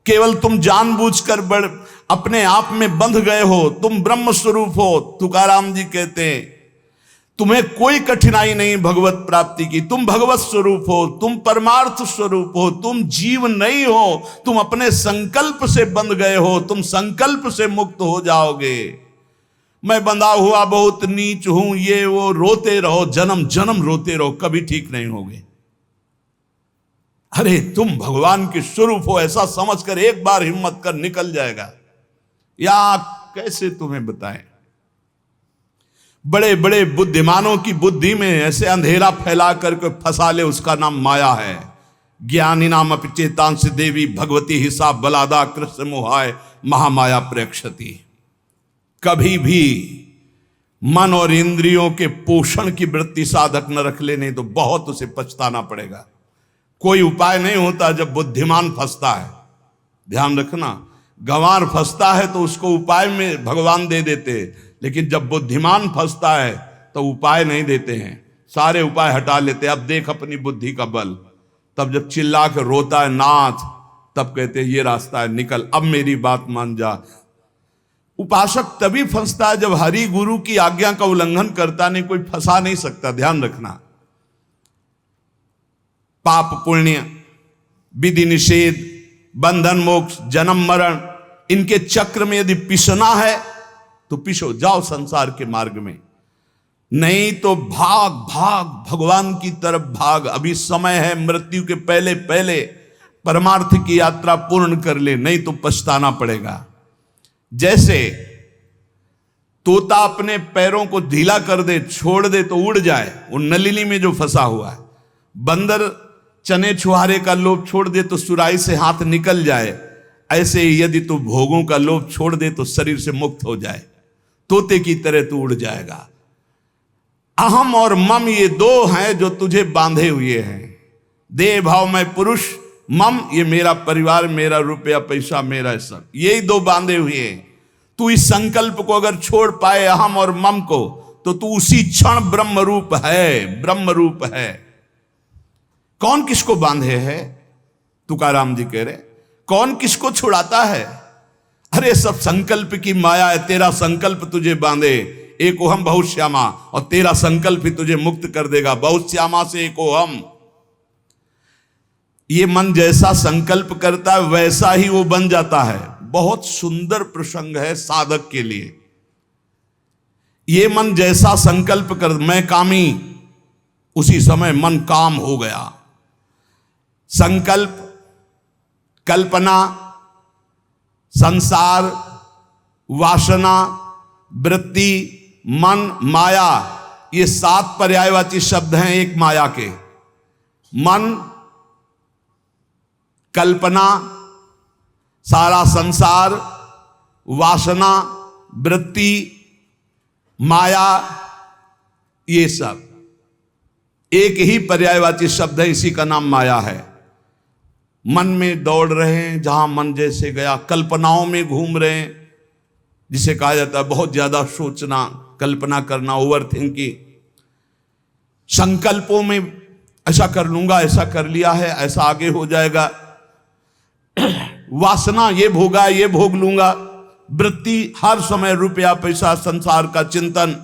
केवल तुम जानबूझकर अपने आप में बंध गए हो। तुम ब्रह्म स्वरूप हो। तुकाराम जी कहते हैं तुम्हें कोई कठिनाई नहीं भगवत प्राप्ति की। तुम भगवत स्वरूप हो, तुम परमार्थ स्वरूप हो, तुम जीव नहीं हो। तुम अपने संकल्प से बंध गए हो, तुम संकल्प से मुक्त हो जाओगे। मैं बंधा हुआ बहुत नीच हूं, ये वो, रोते रहो, जन्म जन्म रोते रहो, कभी ठीक नहीं होगे। अरे तुम भगवान के स्वरूप हो ऐसा समझकर एक बार हिम्मत कर निकल जाएगा। या कैसे तुम्हें बताएं। बड़े बड़े बुद्धिमानों की बुद्धि में ऐसे अंधेरा फैला करके फंसा ले, उसका नाम माया है। ज्ञानी नाम अपचेतांश देवी भगवती हिसाब बलादा कृष्ण मोहाय महामाया प्रेक्षति। कभी भी मन और इंद्रियों के पोषण की वृत्ति साधक न रख ले, नहीं तो बहुत उसे पछताना पड़ेगा। कोई उपाय नहीं होता जब बुद्धिमान फंसता है, ध्यान रखना। गंवार फंसता है तो उसको उपाय में भगवान दे देते, लेकिन जब बुद्धिमान फंसता है तो उपाय नहीं देते हैं, सारे उपाय हटा लेते। अब देख अपनी बुद्धि का बल। तब जब चिल्ला के रोता है नाथ, तब कहते ये रास्ता है, निकल, अब मेरी बात मान जा। उपासक तभी फंसता है जब हरि गुरु की आज्ञा का उल्लंघन करता, नहीं कोई फंसा नहीं सकता, ध्यान रखना। पाप पुण्य, विधि निषेध, बंधन मोक्ष, जन्म मरण, इनके चक्र में यदि पिसना है तो पिसो, जाओ संसार के मार्ग में। नहीं तो भाग भाग भगवान की तरफ भाग। अभी समय है, मृत्यु के पहले पहले परमार्थ की यात्रा पूर्ण कर ले, नहीं तो पछताना पड़ेगा। जैसे तोता अपने पैरों को ढीला कर दे, छोड़ दे तो उड़ जाए, वो नलिनी में जो फंसा हुआ है। बंदर चने छुहारे का लोभ छोड़ दे तो सुराही से हाथ निकल जाए, ऐसे ही यदि तू भोगों का लोभ छोड़ दे तो शरीर से मुक्त हो जाए, तोते की तरह तू उड़ जाएगा। अहम और मम ये दो हैं जो तुझे बांधे हुए हैं। देह भाव में पुरुष, मम ये मेरा परिवार, मेरा रुपया पैसा, मेरा सब, यही दो बांधे हुए हैं। तू इस संकल्प को अगर छोड़ पाए, अहम और मम को, तो तू उसी क्षण ब्रह्म रूप है, ब्रह्म रूप है। कौन किसको बांधे है? तुकाराम जी कह रहे, कौन किसको छुड़ाता है? अरे सब संकल्प की माया है। तेरा संकल्प तुझे बांधे, एक ओहम बहुत श्यामा, और तेरा संकल्प ही तुझे मुक्त कर देगा। बहुत श्यामा से एक ओहम। ये मन जैसा संकल्प करता है वैसा ही वो बन जाता है। बहुत सुंदर प्रसंग है साधक के लिए। ये मन जैसा संकल्प कर, मैं कामी, उसी समय मन काम हो गया। संकल्प, कल्पना, संसार, वासना, वृत्ति, मन, माया, ये 7 पर्यायवाची शब्द हैं एक माया के। मन, कल्पना, सारा संसार, वासना, वृत्ति, माया, ये सब एक ही पर्यायवाची शब्द है, इसी का नाम माया है। मन में दौड़ रहे हैं, जहां मन जैसे गया। कल्पनाओं में घूम रहे हैं, जिसे कहा जाता है बहुत ज्यादा सोचना, कल्पना करना, ओवर थिंकिंग। संकल्पों में ऐसा कर लूंगा, ऐसा कर लिया है, ऐसा आगे हो जाएगा। वासना, ये भोगा, ये भोग लूंगा। वृत्ति, हर समय रुपया पैसा, संसार का चिंतन।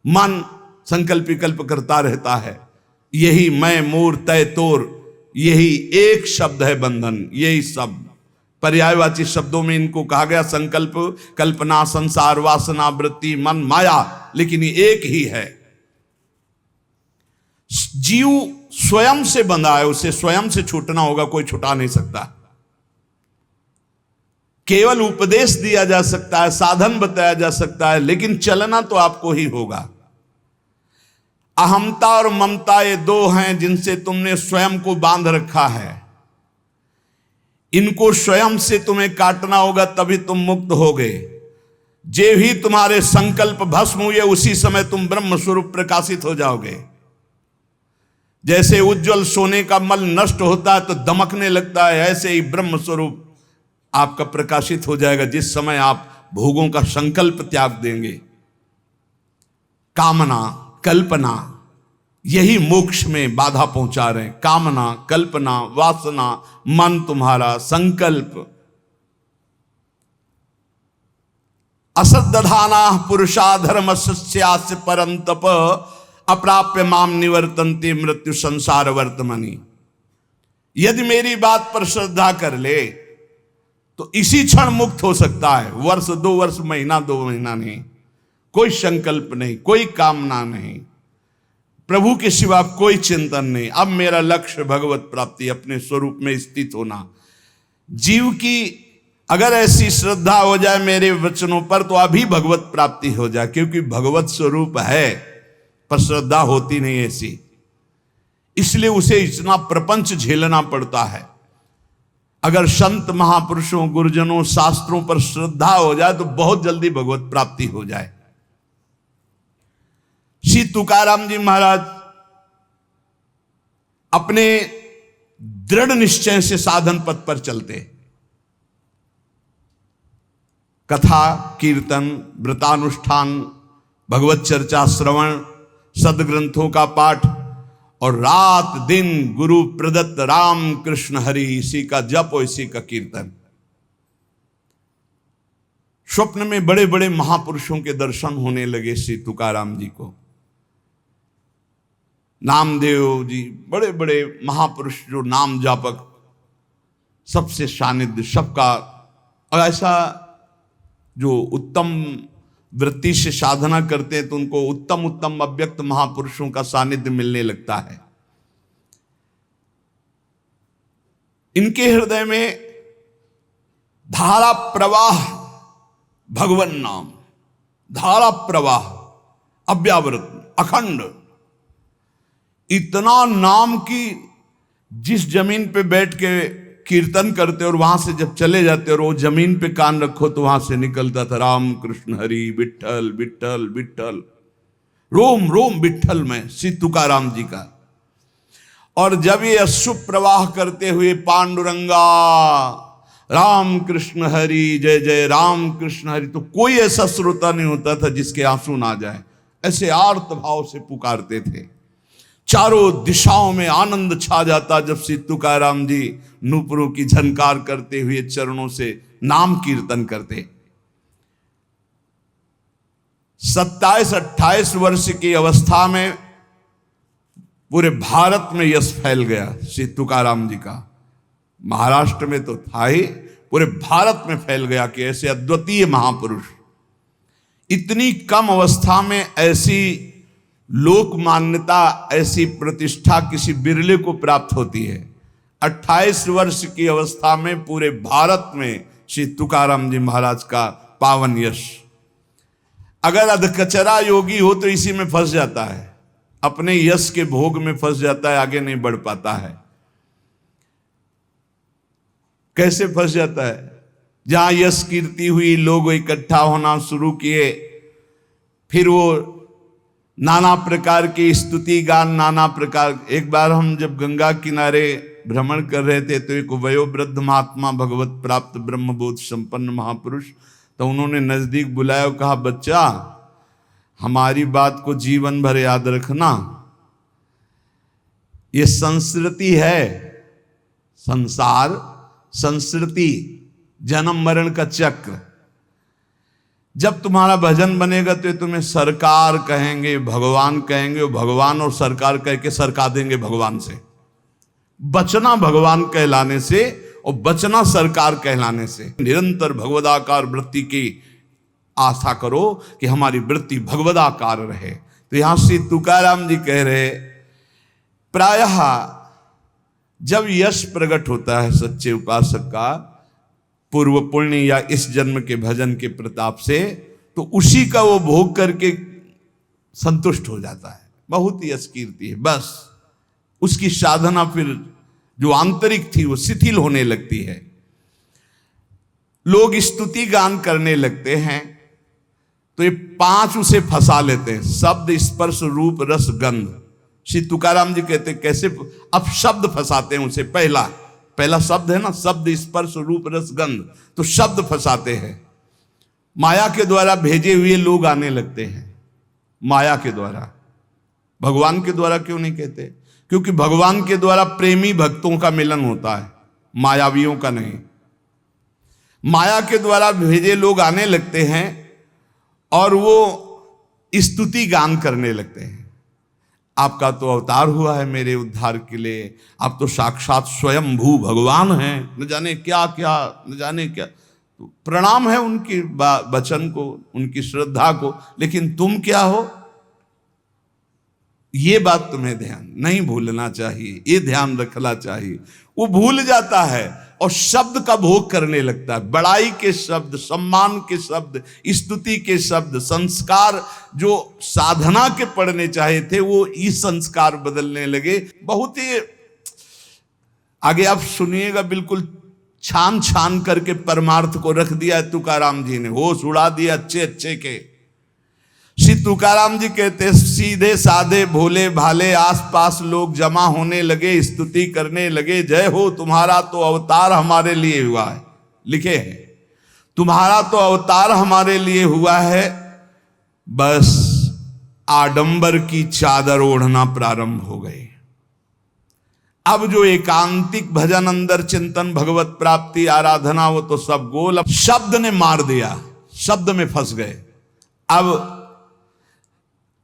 मन संकल्प विकल्प करता रहता है। यही मैं मोर तय तोर, यही एक शब्द है बंधन। यही सब पर्यायवाची शब्दों में इनको कहा गया, संकल्प, कल्पना, संसार, वासना, वृत्ति, मन, माया, लेकिन ये एक ही है। जीव स्वयं से बंधा है, उसे स्वयं से छूटना होगा, कोई छुटा नहीं सकता। केवल उपदेश दिया जा सकता है, साधन बताया जा सकता है, लेकिन चलना तो आपको ही होगा। अहमता और ममता ये दो हैं जिनसे तुमने स्वयं को बांध रखा है। इनको स्वयं से तुम्हें काटना होगा, तभी तुम मुक्त होगे। जे ही तुम्हारे संकल्प भस्म हुए, उसी समय तुम ब्रह्म स्वरूप प्रकाशित हो जाओगे। जैसे उज्जवल सोने का मल नष्ट होता है तो दमकने लगता है, ऐसे ही ब्रह्म स्वरूप आपका प्रकाशित हो जाएगा जिस समय आप भोगों का संकल्प त्याग देंगे। कामना, कल्पना, यही मोक्ष में बाधा पहुंचा रहे हैं। कामना, कल्पना, वासना, मन तुम्हारा, संकल्प। असद्दधाना पुरुषा धर्म सस्यास्य परंतप अप्राप्य माम निवर्तन्ते मृत्यु संसार वर्तमनि। यदि मेरी बात पर श्रद्धा कर ले तो इसी क्षण मुक्त हो सकता है। वर्ष 2 वर्ष, महीना 2 महीना नहीं, कोई संकल्प नहीं, कोई कामना नहीं, प्रभु के सिवा कोई चिंतन नहीं। अब मेरा लक्ष्य भगवत प्राप्ति, अपने स्वरूप में स्थित होना। जीव की अगर ऐसी श्रद्धा हो जाए मेरे वचनों पर तो अभी भगवत प्राप्ति हो जाए, क्योंकि भगवत स्वरूप है पर श्रद्धा होती नहीं ऐसी, इसलिए उसे इतना प्रपंच झेलना पड़ता है। अगर संत महापुरुषों गुरुजनों शास्त्रों पर श्रद्धा हो जाए तो बहुत जल्दी भगवत प्राप्ति हो जाए। श्री तुकाराम जी महाराज अपने दृढ़ निश्चय से साधन पथ पर चलते। कथा कीर्तन व्रतानुष्ठान भगवत चर्चा श्रवण सदग्रंथों का पाठ और रात दिन गुरु प्रदत्त राम कृष्ण हरि, इसी का जप और इसी का कीर्तन। स्वप्न में बड़े बड़े महापुरुषों के दर्शन होने लगे श्री तुकाराम जी को। नामदेव जी, बड़े बड़े महापुरुष जो नाम जापक, सबसे सानिध्य सबका, और ऐसा जो उत्तम वृत्ति से साधना करते हैं तो उनको उत्तम उत्तम अव्यक्त महापुरुषों का सानिध्य मिलने लगता है। इनके हृदय में धारा प्रवाह भगवन नाम, धारा प्रवाह अव्यावृत अखंड, इतना नाम की जिस जमीन पे बैठ के कीर्तन करते और वहां से जब चले जाते और वो जमीन पे कान रखो तो वहां से निकलता था राम कृष्ण हरि विठल विठल विठल, रोम रोम विठल में श्री तुकाराम जी का। और जब ये अशुभ प्रवाह करते हुए पांडुरंगा राम कृष्ण हरि जय जय राम कृष्ण हरि, तो कोई ऐसा श्रोता नहीं होता था जिसके आंसू ना जाए, ऐसे आर्त भाव से पुकारते थे। चारों दिशाओं में आनंद छा जाता जब श्री तुकाराम जी नूपुरों की झनकार करते हुए चरणों से नाम कीर्तन करते। 27-28 वर्ष की अवस्था में पूरे भारत में यश फैल गया श्री तुकाराम जी का। महाराष्ट्र में तो था ही, पूरे भारत में फैल गया कि ऐसे अद्वितीय महापुरुष। इतनी कम अवस्था में ऐसी लोक मान्यता, ऐसी प्रतिष्ठा किसी बिरले को प्राप्त होती है। 28 वर्ष की अवस्था में पूरे भारत में श्री तुकाराम जी महाराज का पावन यश। अगर अधकचरा योगी हो तो इसी में फंस जाता है, अपने यश के भोग में फंस जाता है, आगे नहीं बढ़ पाता है। कैसे फंस जाता है? जहां यश कीर्ति हुई, लोग इकट्ठा होना शुरू किए, फिर वो नाना प्रकार की स्तुति गान, नाना प्रकार। एक बार हम जब गंगा किनारे भ्रमण कर रहे थे तो एक वयोवृद्ध महात्मा भगवत प्राप्त ब्रह्मबोध संपन्न महापुरुष, तो उन्होंने नजदीक बुलाया और कहा, बच्चा हमारी बात को जीवन भर याद रखना, ये संस्कृति है, संसार संस्कृति, जन्म मरण का चक्र। जब तुम्हारा भजन बनेगा तो तुम्हें सरकार कहेंगे, भगवान कहेंगे, और भगवान और सरकार कह के सरका देंगे भगवान से। बचना भगवान कहलाने से और बचना सरकार कहलाने से। निरंतर भगवदाकार वृत्ति की आशा करो कि हमारी वृत्ति भगवदाकार रहे। तो यहां श्री तुकाराम जी कह रहे, प्रायः जब यश प्रकट होता है सच्चे उपासक का पूर्व पुण्य या इस जन्म के भजन के प्रताप से, तो उसी का वो भोग करके संतुष्ट हो जाता है। बहुत ही यश कीर्ति है, बस उसकी साधना फिर जो आंतरिक थी वो शिथिल होने लगती है। लोग स्तुति गान करने लगते हैं तो ये 5 उसे फंसा लेते हैं, शब्द स्पर्श रूप रस गंध। श्री तुकाराम जी कहते कैसे? अब शब्द फंसाते हैं उसे। पहला शब्द है ना, शब्द स्पर्श रूप रस गंध, तो शब्द फंसाते हैं। माया के द्वारा भेजे हुए लोग आने लगते हैं, माया के द्वारा। भगवान के द्वारा क्यों नहीं कहते? क्योंकि भगवान के द्वारा प्रेमी भक्तों का मिलन होता है, मायावियों का नहीं। माया के द्वारा भेजे लोग आने लगते हैं और वो स्तुति गान करने लगते हैं। आपका तो अवतार हुआ है मेरे उद्धार के लिए, आप तो साक्षात स्वयंभू भगवान हैं, न जाने क्या क्या, न जाने क्या। तो प्रणाम है उनकी वचन को, उनकी श्रद्धा को, लेकिन तुम क्या हो? ये बात तुम्हें ध्यान नहीं भूलना चाहिए, ये ध्यान रखना चाहिए। वो भूल जाता है और शब्द का भोग करने लगता है, बड़ाई के शब्द, सम्मान के शब्द, स्तुति के शब्द, संस्कार जो साधना के पढ़ने चाहे थे वो इस संस्कार बदलने लगे। बहुत ही आगे आप सुनिएगा, बिल्कुल छान छान करके परमार्थ को रख दिया तुकाराम जी ने, होश उड़ा दिया अच्छे अच्छे के। श्री तुकाराम जी कहते सीधे साधे भोले भाले आसपास लोग जमा होने लगे, स्तुति करने लगे, जय हो तुम्हारा तो अवतार हमारे लिए हुआ है, लिखे हैं तुम्हारा तो अवतार हमारे लिए हुआ है। बस आडंबर की चादर ओढ़ना प्रारंभ हो गई। अब जो एकांतिक भजन, अंदर चिंतन, भगवत प्राप्ति, आराधना, वो तो सब गोल। अब शब्द ने मार दिया, शब्द में फंस गए। अब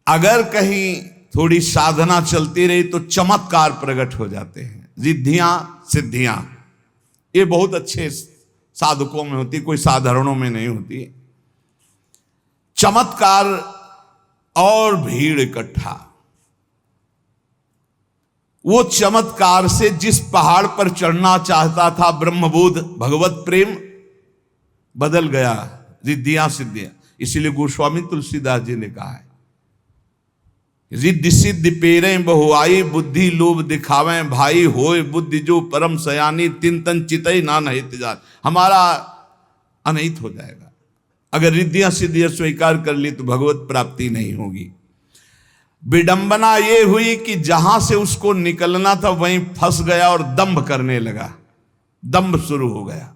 अगर कहीं थोड़ी साधना चलती रही तो चमत्कार प्रकट हो जाते हैं, रिद्धियां सिद्धियां। ये बहुत अच्छे साधकों में होती, कोई साधारणों में नहीं होती। चमत्कार और भीड़ इकट्ठा। वो चमत्कार से जिस पहाड़ पर चढ़ना चाहता था ब्रह्मबोध भगवत प्रेम, बदल गया रिद्धियां सिद्धियां। इसीलिए गोस्वामी तुलसीदास जी ने कहा है, रिद्धि सिद्धि पेरे बहुआई, बुद्धि लोभ दिखावें भाई, होए बुद्धि जो परम सयानी, तिन तन चितई ना नहित जान। हमारा अनहित हो जाएगा अगर रिद्धियां सिद्धियां स्वीकार कर ली तो भगवत प्राप्ति नहीं होगी। विडंबना ये हुई कि जहां से उसको निकलना था वहीं फंस गया और दंभ करने लगा, दंभ शुरू हो गया।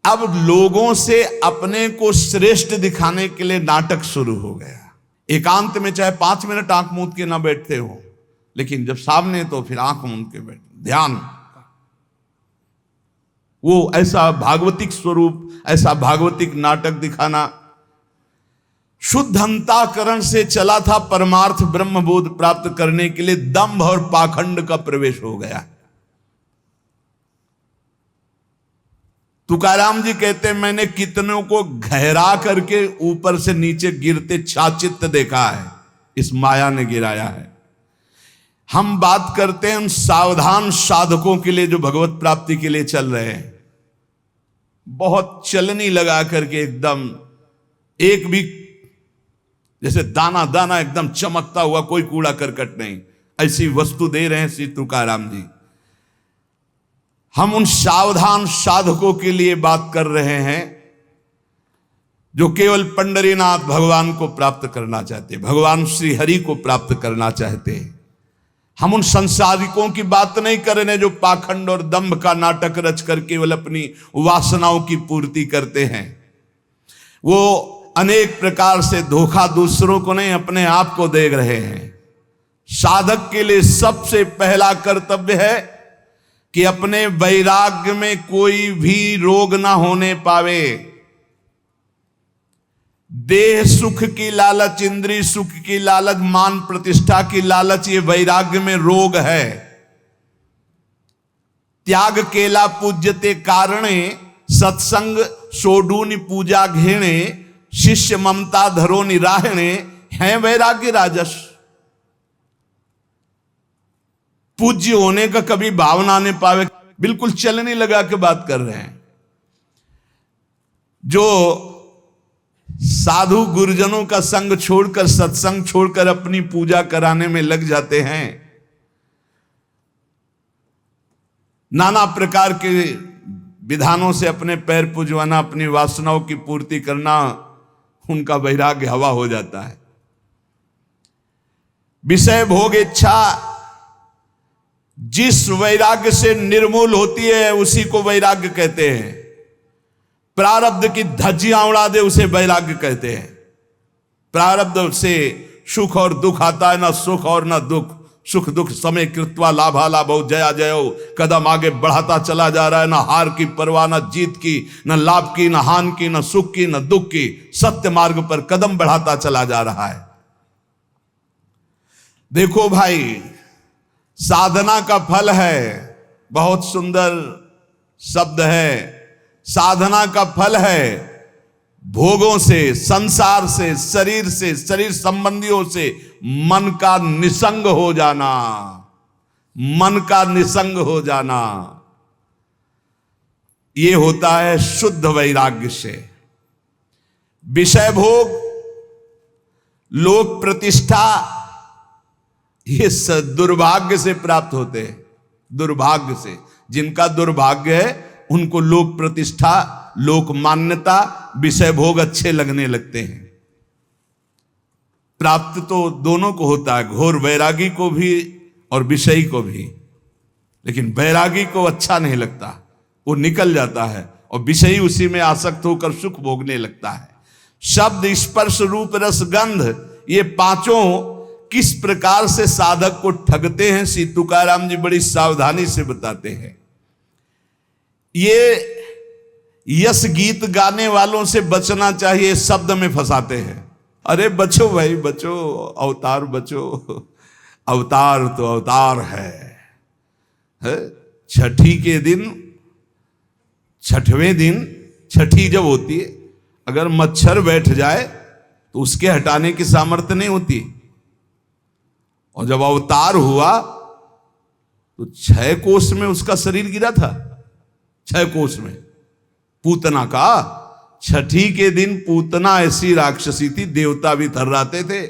अब लोगों से अपने को श्रेष्ठ दिखाने के लिए नाटक शुरू हो गया। एकांत में चाहे 5 मिनट आंख मूंद के ना बैठते हो, लेकिन जब सामने तो फिर आंख मूंद के बैठ, ध्यान। वो ऐसा भागवतिक स्वरूप, ऐसा भागवतिक नाटक दिखाना। शुद्ध अंतःकरण से चला था परमार्थ ब्रह्मबोध प्राप्त करने के लिए, दंभ और पाखंड का प्रवेश हो गया। तुकाराम जी कहते हैं, मैंने कितनों को गहरा करके ऊपर से नीचे गिरते छाचित्त देखा है, इस माया ने गिराया है। हम बात करते हैं उन सावधान साधकों के लिए जो भगवत प्राप्ति के लिए चल रहे हैं। बहुत चलनी लगा करके एकदम एक भी जैसे दाना दाना एकदम चमकता हुआ, कोई कूड़ा करकट नहीं, ऐसी वस्तु दे रहे हैं श्री तुकाराम जी। हम उन सावधान साधकों के लिए बात कर रहे हैं जो केवल पंडरीनाथ भगवान को प्राप्त करना चाहते, भगवान श्री हरि को प्राप्त करना चाहते हैं। हम उन संसारिकों की बात नहीं कर रहे जो पाखंड और दंभ का नाटक रच कर केवल अपनी वासनाओं की पूर्ति करते हैं। वो अनेक प्रकार से धोखा दूसरों को नहीं, अपने आप को दे रहे हैं। साधक के लिए सबसे पहला कर्तव्य है कि अपने वैराग्य में कोई भी रोग ना होने पावे। देह सुख की लालच, इंद्रिय सुख की लालच, मान प्रतिष्ठा की लालच, ये वैराग्य में रोग है। त्याग केला पूज्यते कारणे, सत्संग सोडूनि पूजा घेणे, शिष्य ममता धरो निराहणे, है वैराग्य राजस। पूज्य होने का कभी भावना आने पावे, बिल्कुल चलने लगा के बात कर रहे हैं। जो साधु गुरुजनों का संग छोड़कर, सत्संग छोड़कर अपनी पूजा कराने में लग जाते हैं, नाना प्रकार के विधानों से अपने पैर पुजवाना, अपनी वासनाओं की पूर्ति करना, उनका वैराग्य हवा हो जाता है। विषय भोग इच्छा जिस वैराग्य से निर्मूल होती है उसी को वैराग्य कहते हैं। प्रारब्ध की धज्जियां उड़ा दे उसे वैराग्य कहते हैं। प्रारब्ध से सुख और दुख आता है, ना सुख और ना दुख। सुख दुख समय कृत्वा लाभा लाभो जया जयो, कदम आगे बढ़ाता चला जा रहा है, ना हार की परवाह, ना जीत की, ना लाभ की, ना हान की, ना सुख की, ना दुख की। सत्य मार्ग पर कदम बढ़ाता चला जा रहा है। देखो भाई, साधना का फल है, बहुत सुंदर शब्द है। साधना का फल है भोगों से, संसार से, शरीर संबंधियों से मन का निसंग हो जाना, मन का निसंग हो जाना, ये होता है शुद्ध वैराग्य से। विषय भोग, लोक प्रतिष्ठा, ये दुर्भाग्य से प्राप्त होते हैं, दुर्भाग्य से। जिनका दुर्भाग्य है उनको लोक प्रतिष्ठा, लोक मान्यता, विषय भोग अच्छे लगने लगते हैं। प्राप्त तो दोनों को होता है, घोर वैरागी को भी और विषयी को भी, लेकिन वैरागी को अच्छा नहीं लगता, वो निकल जाता है और विषयी उसी में आसक्त होकर सुख भोगने लगता है। शब्द, स्पर्श, रूप, रस, गंध, ये पांचों किस प्रकार से साधक को ठगते हैं, श्री तुकाराम जी बड़ी सावधानी से बताते हैं। ये यश गीत गाने वालों से बचना चाहिए, शब्द में फंसाते हैं। अरे बचो भाई बचो, अवतार बचो, अवतार तो अवतार है? छठी के दिन, छठवें दिन, छठी जब होती है, अगर मच्छर बैठ जाए तो उसके हटाने की सामर्थ्य नहीं होती। और जब अवतार हुआ तो 6 कोस में उसका शरीर गिरा था, 6 कोस में। पूतना का, छठी के दिन पूतना ऐसी राक्षसी थी, देवता भी थर्राते थे।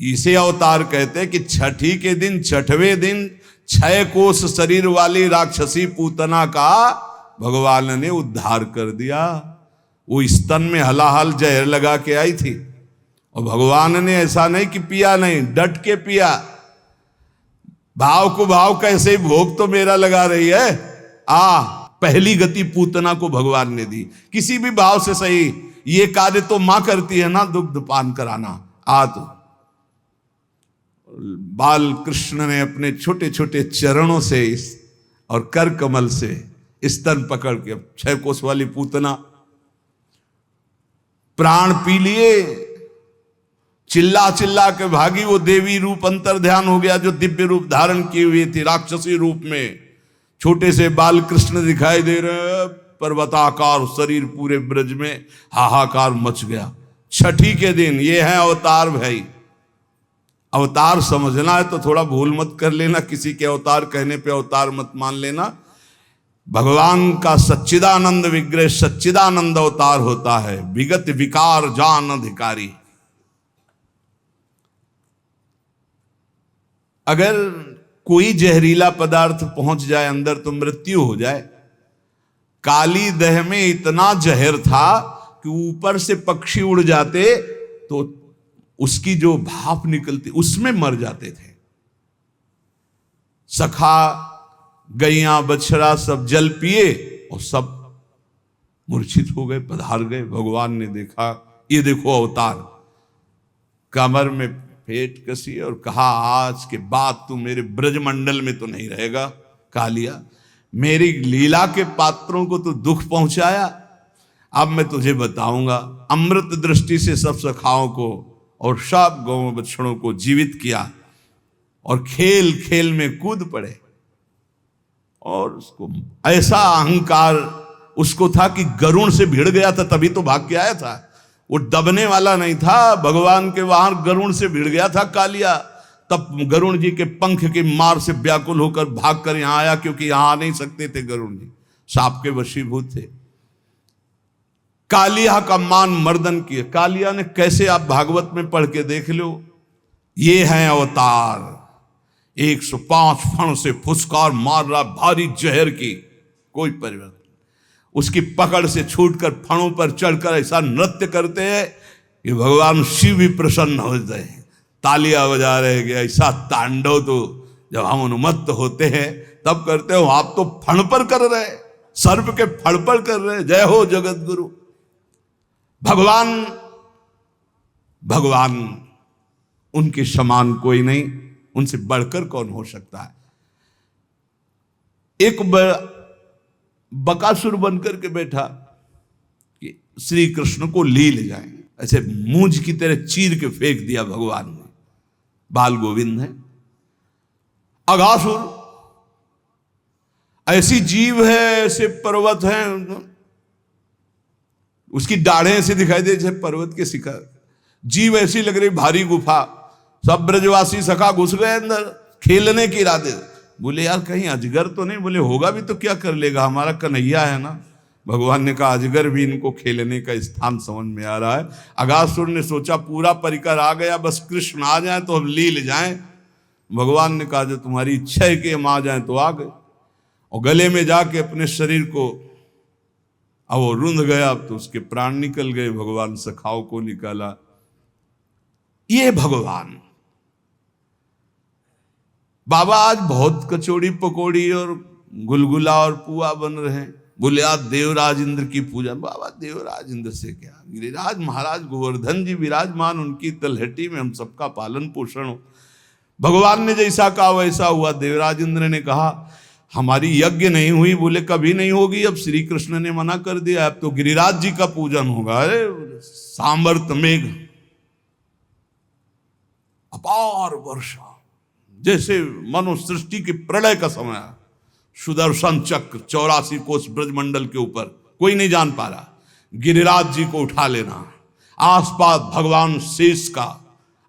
इसे अवतार कहते कि छठी के दिन, छठवें दिन 6 कोस शरीर वाली राक्षसी पूतना का भगवान ने उद्धार कर दिया। वो स्तन में हलाहल जहर लगा के आई थी और भगवान ने ऐसा नहीं कि पिया नहीं, डट के पिया। भाव को भाव कैसे भोग तो मेरा लगा रही है, पहली गति पूतना को भगवान ने दी, किसी भी भाव से सही। ये कार्य तो मां करती है ना, दुग्ध पान कराना। तो बाल कृष्ण ने अपने छोटे छोटे चरणों से और कर कमल से स्तन पकड़ के, 6 कोस वाली पूतना प्राण पी लिए, चिल्ला चिल्ला के भागी। वो देवी रूप अंतर ध्यान हो गया जो दिव्य रूप धारण किए हुए थी, राक्षसी रूप में। छोटे से बाल कृष्ण दिखाई दे रहे, पर्वताकार शरीर, पूरे ब्रज में हाहाकार मच गया। छठी के दिन ये है अवतार भाई। अवतार समझना है तो थोड़ा भूल मत कर लेना, किसी के अवतार कहने पे अवतार मत मान लेना। भगवान का सच्चिदानंद विग्रह सच्चिदानंद अवतार होता है, विगत विकार जान अधिकारी। अगर कोई जहरीला पदार्थ पहुंच जाए अंदर तो मृत्यु हो जाए। काली दह में इतना जहर था कि ऊपर से पक्षी उड़ जाते तो उसकी जो भाप निकलती उसमें मर जाते थे। सखा, गैया, बछड़ा सब जल पिए और सब मूर्छित हो गए, पधार गए। भगवान ने देखा, ये देखो अवतार। कमर में फेंट कसी और कहा, आज के बाद तू मेरे ब्रजमंडल में तो नहीं रहेगा कालिया। मेरी लीला के पात्रों को तो दुख पहुंचाया, अब मैं तुझे बताऊंगा। अमृत दृष्टि से सब सखाओं को और सब गौ बछड़ों को जीवित किया और खेल खेल में कूद पड़े। और उसको ऐसा अहंकार उसको था कि गरुण से भिड़ गया था, तभी तो भाग के आया था। वो दबने वाला नहीं था, भगवान के वहां गरुण से भिड़ गया था कालिया। तब गरुण जी के पंख की मार से व्याकुल होकर भाग कर यहां आया, क्योंकि यहां आ नहीं सकते थे गरुण जी, सांप के वशीभूत थे। कालिया का मान मर्दन किए। कालिया ने कैसे, आप भागवत में पढ़ के देख लो। ये है अवतार। 105 फण से फुसकार मार रहा, भारी जहर की, कोई परिवर्तन। उसकी पकड़ से छूटकर फणों पर चढ़कर ऐसा नृत्य करते हैं कि भगवान शिव भी प्रसन्न हो जाते हैं, तालियां बजा रहे कि ऐसा तांडव तो जब हम उन्मत्त होते हैं तब करते हो। आप तो फण पर कर रहे, सर्प के फण पर कर रहे। जय हो जगत गुरु। भगवान भगवान उनके समान कोई नहीं, उनसे बढ़कर कौन हो सकता है। एक बकासुर बनकर के बैठा कि श्री कृष्ण को ले जाएं, ऐसे मूंज की तरह चीर के फेंक दिया भगवान ने। बाल गोविंद है, अघासुर ऐसी जीव है, ऐसे पर्वत हैं, उसकी दाढ़ें ऐसी दिखाई दे जैसे पर्वत के शिखर, जीव ऐसी लग रही भारी गुफा। सब ब्रजवासी सखा घुस गए अंदर खेलने के इरादे। बोले यार कहीं अजगर तो नहीं? बोले होगा भी तो क्या कर लेगा, हमारा कन्हैया है ना। भगवान ने कहा अजगर भी इनको खेलने का स्थान समझ में आ रहा है। अगासुर ने सोचा पूरा परिकर आ गया, बस कृष्ण आ जाए तो हम लील जाएं। भगवान ने कहा जो तुम्हारी इच्छा है कि हम आ जाएं तो आ गए। और गले में जाके अपने शरीर को, अब वो रुंध गया, अब तो उसके प्राण निकल गए। भगवान सखाओं को निकाला। ये भगवान। बाबा आज बहुत कचौड़ी पकौड़ी और गुलगुला और पुआ बन रहे हैं। बोले आज देवराज इंद्र की पूजा। बाबा देवराज इंद्र से क्या, गिरिराज महाराज गोवर्धन जी विराजमान, उनकी तलहटी में हम सबका पालन पोषण हो। भगवान ने जैसा कहा वैसा हुआ। देवराज इंद्र ने कहा हमारी यज्ञ नहीं हुई। बोले कभी नहीं होगी, अब श्री कृष्ण ने मना कर दिया, अब तो गिरिराज जी का पूजन होगा। अरे सामर्थ मेघ, अपार वर्षा, जैसे मनो सृष्टि के प्रलय का समय। सुदर्शन चक्र 84 कोस ब्रजमंडल के ऊपर, कोई नहीं जान पा रहा। गिरिराज जी को उठा लेना, आसपास भगवान शेष का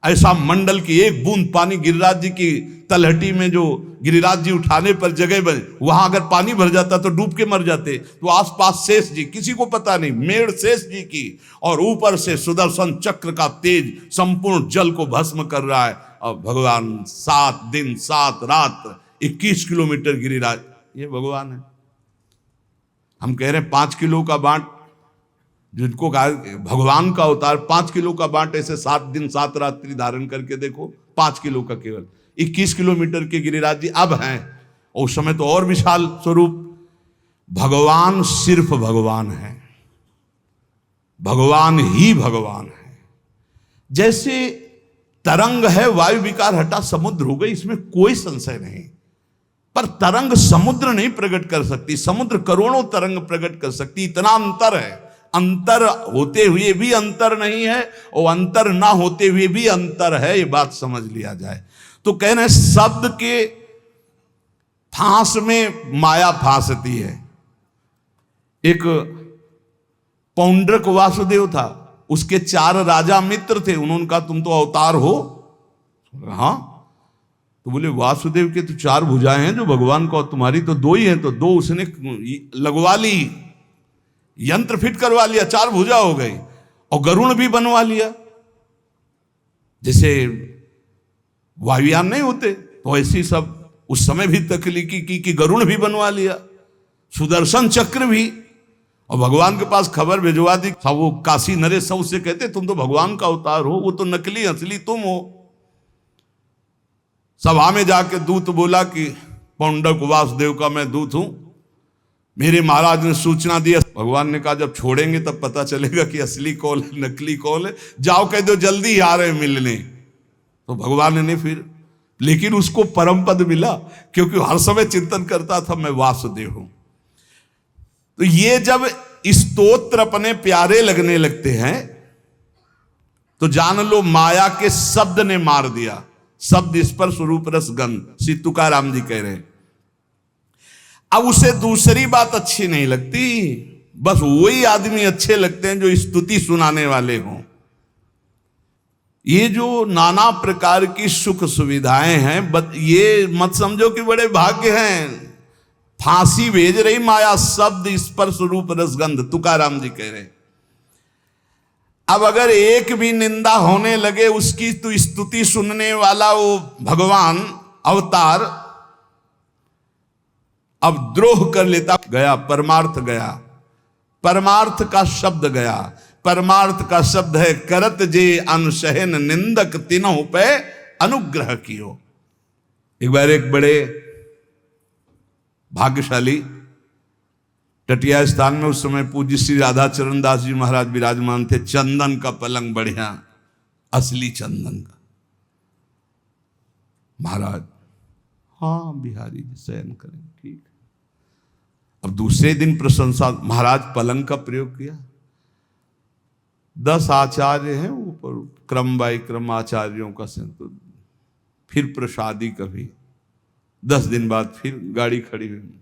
ऐसा मंडल की एक बूंद पानी गिरिराज जी की तलहटी में, जो गिरिराज जी उठाने पर जगह बने, वहां अगर पानी भर जाता तो डूब के मर जाते। तो आसपास शेष जी, किसी को पता नहीं, मेड़ शेष जी की, और ऊपर से सुदर्शन चक्र का तेज संपूर्ण जल को भस्म कर रहा है। और भगवान 7 दिन 7 रात 21 किलोमीटर गिरिराज, ये भगवान है। हम कह रहे हैं 5 किलो का बांट, जिनको कहा भगवान का अवतार 5 किलो का बांट, ऐसे 7 दिन 7 रात्रि धारण करके देखो, 5 किलो का केवल 21 किलोमीटर के गिरिराज जी अब हैं। और उस समय तो और विशाल स्वरूप। भगवान सिर्फ भगवान है, भगवान ही भगवान है। जैसे तरंग है, वायु विकार हटा समुद्र हो गई, इसमें कोई संशय नहीं। पर तरंग समुद्र नहीं प्रकट कर सकती, समुद्र करोड़ों तरंग प्रकट कर सकती, इतना अंतर है। अंतर होते हुए भी अंतर नहीं है, और अंतर ना होते हुए भी अंतर है, ये बात समझ लिया जाए। तो कह रहे शब्द के फांस में माया फांसती है। एक पौंड्रक वासुदेव था, उसके 4 राजा मित्र थे। उन्होंने कहा तुम तो अवतार हो। हाँ, तो बोले वासुदेव के तो 4 भुजाएं हैं जो भगवान को, तुम्हारी तो 2 ही हैं। तो 2 उसने लगवा ली, यंत्र फिट करवा लिया, 4 भुजा हो गई। और गरुण भी बनवा लिया, जैसे वायुयान नहीं होते तो ऐसी सब उस समय भी तकलीकी की कि गरुण भी बनवा लिया, सुदर्शन चक्र भी। और भगवान के पास खबर भिजवा दी। सब वो काशी नरेश सब उससे कहते तुम तो भगवान का अवतार हो, वो तो नकली असली तुम हो। सभा में जाके दूत बोला कि पौंडक वासुदेव का मैं दूत हूं, मेरे महाराज ने सूचना दी। भगवान ने कहा जब छोड़ेंगे तब पता चलेगा कि असली कौन है नकली कौन है। जाओ कह दो जल्दी ही आ रहे मिलने। तो भगवान ने फिर, लेकिन उसको परम पद मिला, क्योंकि हर समय चिंतन करता था मैं वासुदेव हूं। तो ये जब स्तोत्र अपने प्यारे लगने लगते हैं तो जान लो माया के शब्द ने मार दिया। शब्द स्पर्श रूप रस गंध, श्री तुकाराम जी कह रहे हैं। अब उसे दूसरी बात अच्छी नहीं लगती, बस वही आदमी अच्छे लगते हैं जो स्तुति सुनाने वाले हों। ये जो नाना प्रकार की सुख सुविधाएं हैं, ये मत समझो कि बड़े भाग्य हैं। फांसी भेज रही माया, शब्द स्पर्श रूप रसगंध, तुकाराम जी कह रहे। अब अगर एक भी निंदा होने लगे उसकी, तो स्तुति सुनने वाला वो भगवान अवतार अब द्रोह कर लेता। गया परमार्थ, गया परमार्थ का शब्द गया। परमार्थ का शब्द है करत जे अनसहन निंदक तीनों पे अनुग्रह कियो। एक बार एक बड़े भाग्यशाली टटिया स्थान में उस समय पूज्य श्री राधा चरण दास जी महाराज विराजमान थे। चंदन का पलंग बढ़िया, असली चंदन का। महाराज हाँ बिहारी जी शयन करें, ठीक। अब दूसरे दिन प्रशंसा, महाराज पलंग का प्रयोग किया। 10 आचार्य हैं ऊपर, क्रम बाय क्रम आचार्यों का संत। फिर प्रसादी कभी 10 दिन बाद फिर गाड़ी खड़ी हुई।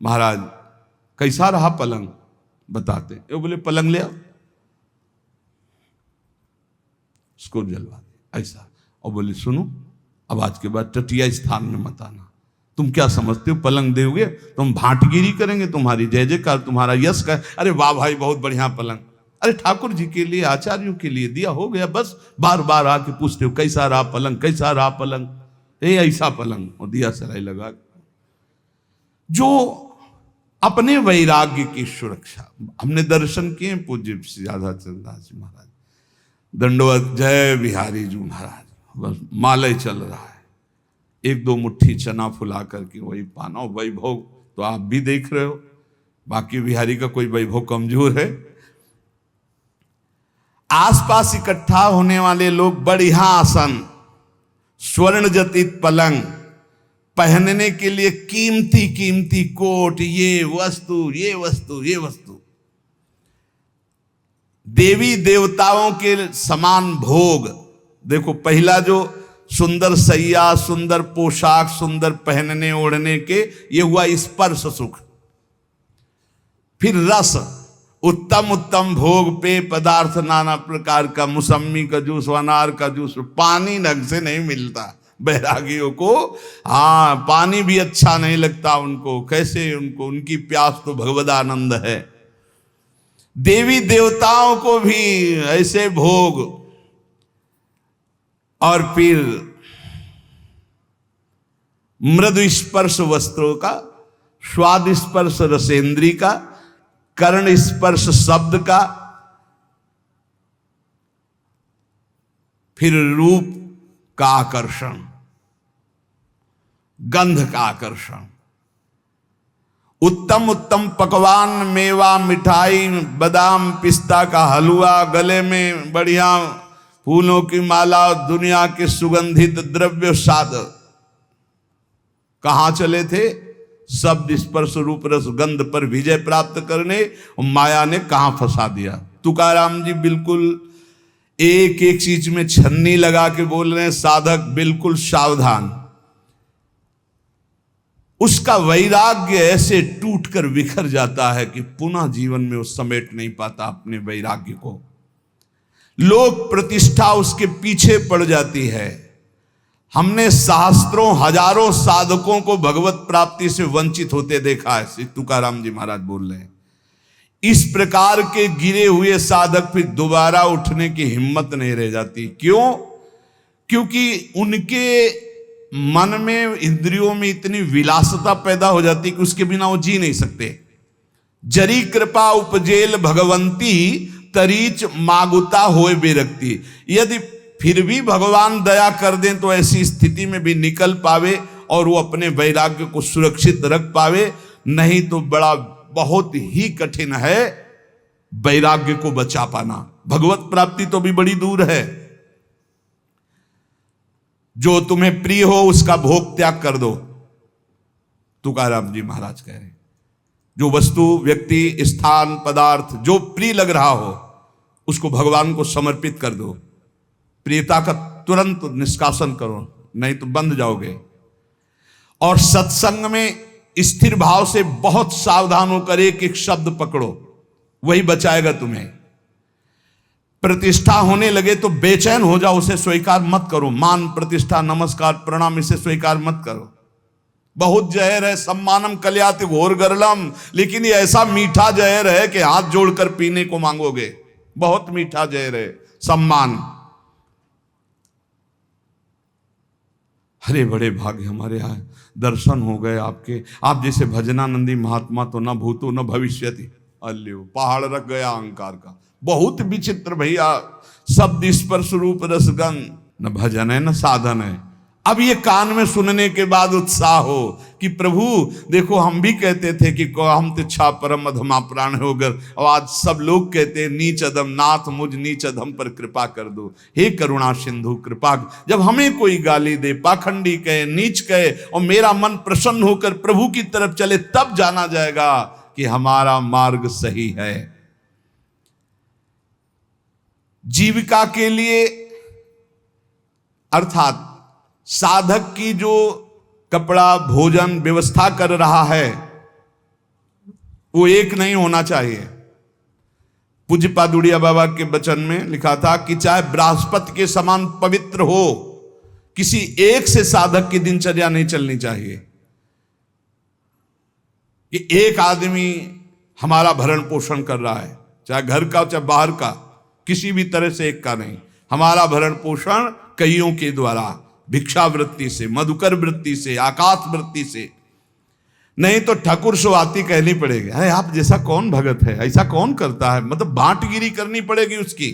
महाराज कैसा रहा पलंग, बताते। वो बोले पलंग ले आओ। उसको जलवा दे ऐसा। और बोले सुनो, अब आज के बाद टटिया स्थान में मत आना। तुम क्या समझते हो पलंग दोगे, तुम भाटगिरी करेंगे, तुम्हारी जय जयकार, तुम्हारा यश का। अरे वाह भाई बहुत बढ़िया पलंग, अरे ठाकुर जी के लिए आचार्यों के लिए दिया, हो गया बस। बार बार आके पूछते हो कैसा रहा पलंग, कैसा रहा पलंग, ऐसा पलंग, और दिया सराय लगा। जो अपने वैराग्य की सुरक्षा, हमने दर्शन किए पूज्य राधाचंद्र दास जी महाराज, दंडवत जय बिहारी जी महाराज, बस मालय चल रहा है, एक दो मुट्ठी चना फुला करके वही पाना। वैभव तो आप भी देख रहे हो, बाकी बिहारी का कोई वैभव कमजोर है। आसपास इकट्ठा होने वाले लोग बढ़िया आसन, स्वर्ण जटित पलंग, पहनने के लिए कीमती कीमती कोट, ये वस्तु ये वस्तु ये वस्तु, देवी देवताओं के समान भोग। देखो पहला जो सुंदर सैया, सुंदर पोशाक, सुंदर पहनने ओढ़ने के, ये हुआ स्पर्श सुख। फिर रस, उत्तम उत्तम भोग, पेय पदार्थ नाना प्रकार का, मौसम्मी का जूस, अनार का जूस, पानी ढंग से नहीं मिलता बैरागियों को। हाँ, पानी भी अच्छा नहीं लगता उनको, कैसे उनको, उनकी प्यास तो भगवदानंद है। देवी देवताओं को भी ऐसे भोग, और फिर मृदु स्पर्श वस्त्रों का, स्वाद स्पर्श रसेंद्री का, कर्ण स्पर्श शब्द का, फिर रूप का आकर्षण, गंध का आकर्षण, उत्तम उत्तम पकवान, मेवा, मिठाई, बादाम पिस्ता का हलवा, गले में बढ़िया फूलों की माला, दुनिया के सुगंधित द्रव्य साधक। कहां चले थे? शब्द स्पर्श रूप रस गंध पर विजय प्राप्त करने, और माया ने कहां फंसा दिया। तुकाराम जी बिल्कुल एक एक चीज में छन्नी लगा के बोल रहे हैं, साधक बिल्कुल सावधान। उसका वैराग्य ऐसे टूटकर बिखर जाता है कि पुनः जीवन में वो समेट नहीं पाता अपने वैराग्य को। लोक प्रतिष्ठा उसके पीछे पड़ जाती है। हमने सहस्त्रों हजारों साधकों को भगवत प्राप्ति से वंचित होते देखा है, श्री तुकाराम जी महाराज बोल रहे हैं। इस प्रकार के गिरे हुए साधक फिर दोबारा उठने की हिम्मत नहीं रह जाती। क्यों? क्योंकि उनके मन में, इंद्रियों में इतनी विलासता पैदा हो जाती कि उसके बिना वो जी नहीं सकते। जरी कृपा उपजेल भगवंती, तरीच मागुता होए बेरक्ति। यदि फिर भी भगवान दया कर दें तो ऐसी स्थिति में भी निकल पावे और वो अपने वैराग्य को सुरक्षित रख पावे, नहीं तो बड़ा बहुत ही कठिन है वैराग्य को बचा पाना। भगवत प्राप्ति तो भी बड़ी दूर है। जो तुम्हें प्रिय हो उसका भोग त्याग कर दो, तुकाराम जी महाराज कह रहे। जो वस्तु, व्यक्ति, स्थान, पदार्थ जो प्रिय लग रहा हो उसको भगवान को समर्पित कर दो। प्रियता का तुरंत निष्कासन करो, नहीं तो बंध जाओगे। और सत्संग में स्थिर भाव से बहुत सावधान होकर एक एक शब्द पकड़ो, वही बचाएगा तुम्हें। प्रतिष्ठा होने लगे तो बेचैन हो जाओ, उसे स्वीकार मत करो। मान, प्रतिष्ठा, नमस्कार, प्रणाम, इसे स्वीकार मत करो। बहुत जहर है, सम्मानम कल्याति घोर गरलम, लेकिन ये ऐसा मीठा जहर है कि हाथ जोड़कर पीने को मांगोगे। बहुत मीठा जहर है सम्मान। हरे बड़े भाग्य हमारे यहाँ दर्शन हो गए आपके। आप जैसे भजनानंदी महात्मा तो न भूतो न भविष्यति। अल्यो, पहाड़ रख गया अहंकार का। बहुत विचित्र भैया, शब्द स्पर्श रूप रसगंध, न भजन है न साधन है। अब ये कान में सुनने के बाद उत्साह हो कि प्रभु देखो, हम भी कहते थे कि हम तिच्छा परम अधमा प्राण होकर, और आज सब लोग कहते हैं नीच अधम, नाथ मुझ नीच अधम पर कृपा कर दो, हे करुणा सिंधु कृपा। जब हमें कोई गाली दे, पाखंडी कहे, नीच कहे, और मेरा मन प्रसन्न होकर प्रभु की तरफ चले, तब जाना जाएगा कि हमारा मार्ग सही है। जीविका के लिए, अर्थात साधक की जो कपड़ा, भोजन व्यवस्था कर रहा है वो एक नहीं होना चाहिए। पूज्य पादुड़िया बाबा के वचन में लिखा था कि चाहे बृहस्पति के समान पवित्र हो, किसी एक से साधक की दिनचर्या नहीं चलनी चाहिए कि एक आदमी हमारा भरण पोषण कर रहा है, चाहे घर का चाहे बाहर का, किसी भी तरह से एक का नहीं। हमारा भरण पोषण कईयों के द्वारा, भिक्षावृत्ति से, मधुकर वृत्ति से, आकाश वृत्ति से, नहीं तो ठाकुर सुवाती कहनी पड़ेगी। अरे आप जैसा कौन भगत है, ऐसा कौन करता है, मतलब बांटगिरी करनी पड़ेगी उसकी।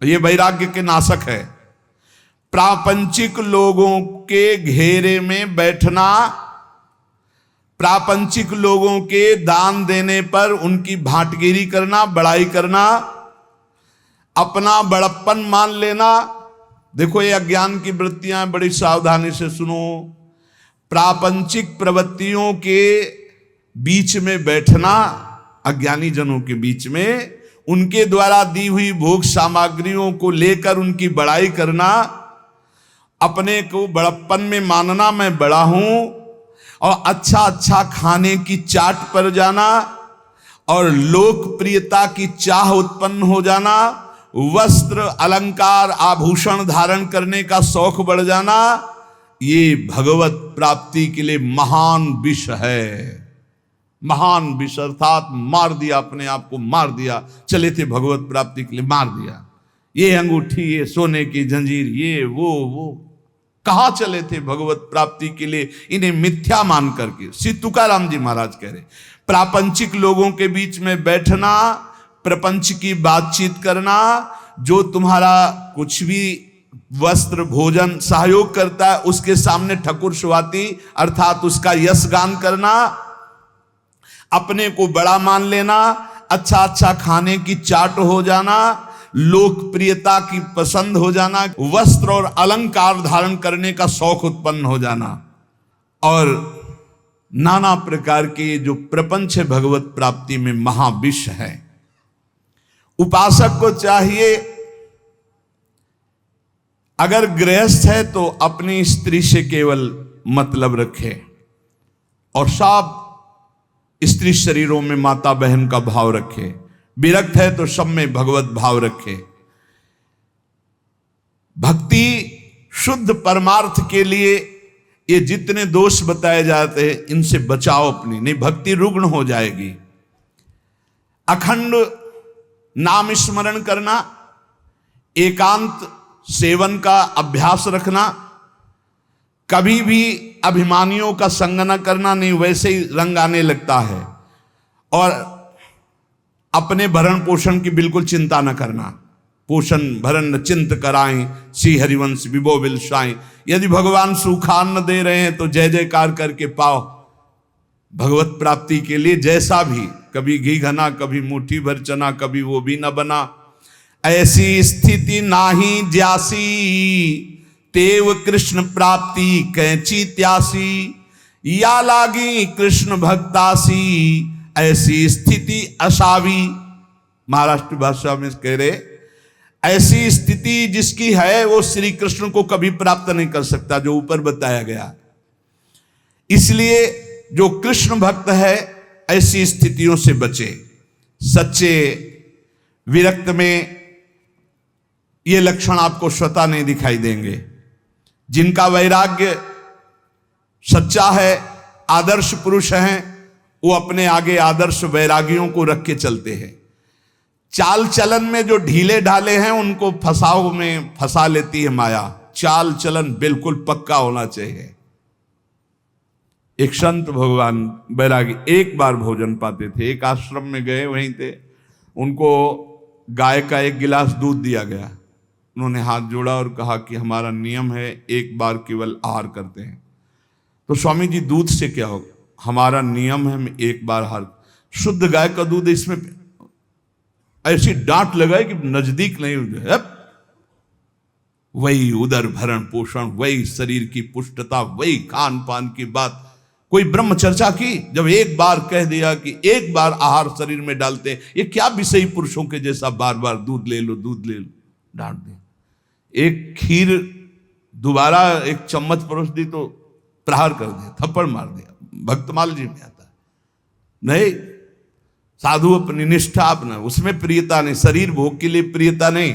ये वैराग्य के नाशक है। प्रापंचिक लोगों के घेरे में बैठना, प्रापंचिक लोगों के दान देने पर उनकी भांटगिरी करना, बड़ाई करना, अपना बड़प्पन मान लेना। देखो ये अज्ञान की वृत्तियां, बड़ी सावधानी से सुनो। प्रापंचिक प्रवृत्तियों के बीच में बैठना, अज्ञानी जनों के बीच में, उनके द्वारा दी हुई भोग सामग्रियों को लेकर उनकी बड़ाई करना, अपने को बड़प्पन में मानना, मैं बड़ा हूं, और अच्छा अच्छा खाने की चाट पर जाना, और लोकप्रियता की चाह उत्पन्न हो जाना, वस्त्र अलंकार आभूषण धारण करने का शौक बढ़ जाना, ये भगवत प्राप्ति के लिए महान विष है। महान विष अर्थात मार दिया, अपने आप को मार दिया। चले थे भगवत प्राप्ति के लिए, मार दिया। ये अंगूठी, ये सोने की जंजीर, ये वो कहाँ चले थे भगवत प्राप्ति के लिए, इन्हें मिथ्या मान करके। श्री तुकाराम जी महाराज कह रहे, प्रापंचिक लोगों के बीच में बैठना, प्रपंच की बातचीत करना, जो तुम्हारा कुछ भी वस्त्र भोजन सहयोग करता है उसके सामने ठकुर सुवाती अर्थात उसका यश गान करना, अपने को बड़ा मान लेना, अच्छा अच्छा खाने की चाट हो जाना, लोकप्रियता की पसंद हो जाना, वस्त्र और अलंकार धारण करने का शौक उत्पन्न हो जाना, और नाना प्रकार के जो प्रपंच है भगवत प्राप्ति में महाविष है। उपासक को चाहिए, अगर गृहस्थ है तो अपनी स्त्री से केवल मतलब रखे, और सब स्त्री शरीरों में माता बहन का भाव रखे। विरक्त है तो सब में भगवत भाव रखे। भक्ति शुद्ध परमार्थ के लिए ये जितने दोष बताए जाते हैं इनसे बचाओ अपनी, नहीं भक्ति रुग्ण हो जाएगी। अखंड नाम स्मरण करना, एकांत सेवन का अभ्यास रखना, कभी भी अभिमानियों का संग न करना, नहीं वैसे ही रंग आने लगता है, और अपने भरण पोषण की बिल्कुल चिंता न करना। पोषण भरण चिंत कराएं, श्री हरिवंश विभो बिलसाएं। यदि भगवान सूखान्न दे रहे हैं तो जय जयकार करके पाओ भगवत प्राप्ति के लिए। जैसा भी, कभी घी घना, कभी मुट्ठी भर चना, कभी वो भी न बना। ऐसी स्थिति नाही ज्यासी, तेव कृष्ण प्राप्ति कैची त्यासी। या लागी कृष्ण भक्तासी, ऐसी स्थिति असावी। महाराष्ट्र भाषा में कह रहे, ऐसी स्थिति जिसकी है वो श्री कृष्ण को कभी प्राप्त नहीं कर सकता, जो ऊपर बताया गया। इसलिए जो कृष्ण भक्त है ऐसी स्थितियों से बचे। सच्चे विरक्त में ये लक्षण आपको स्वतः नहीं दिखाई देंगे। जिनका वैराग्य सच्चा है, आदर्श पुरुष हैं, वो अपने आगे आदर्श वैरागियों को रख के चलते हैं। चाल चलन में जो ढीले ढाले हैं उनको फसाव में फंसा लेती है माया। चाल चलन बिल्कुल पक्का होना चाहिए। एक संत भगवान बैरागी एक बार भोजन पाते थे, एक आश्रम में गए, वहीं थे, उनको गाय का एक गिलास दूध दिया गया। उन्होंने हाथ जोड़ा और कहा कि हमारा नियम है एक बार केवल आहार करते हैं। तो स्वामी जी दूध से क्या होगा? हमारा नियम है हम एक बार आहार। शुद्ध गाय का दूध, इसमें ऐसी डांट लगाए कि नजदीक नहीं है। वही उदर भरण पोषण, वही शरीर की पुष्टता, वही खान पान की बात। कोई ब्रह्म चर्चा की? जब एक बार कह दिया कि एक बार आहार शरीर में डालते, ये क्या विषयी पुरुषों के जैसा बार बार दूध ले लो दूध ले लो, डांट दिया। एक खीर दोबारा एक चम्मच परोस दी तो प्रहार कर दिया, थप्पड़ मार दिया। भक्तमाल जी में आता नहीं, साधु अपनी निष्ठा अपना, उसमें प्रियता नहीं, शरीर भोग के लिए प्रियता नहीं।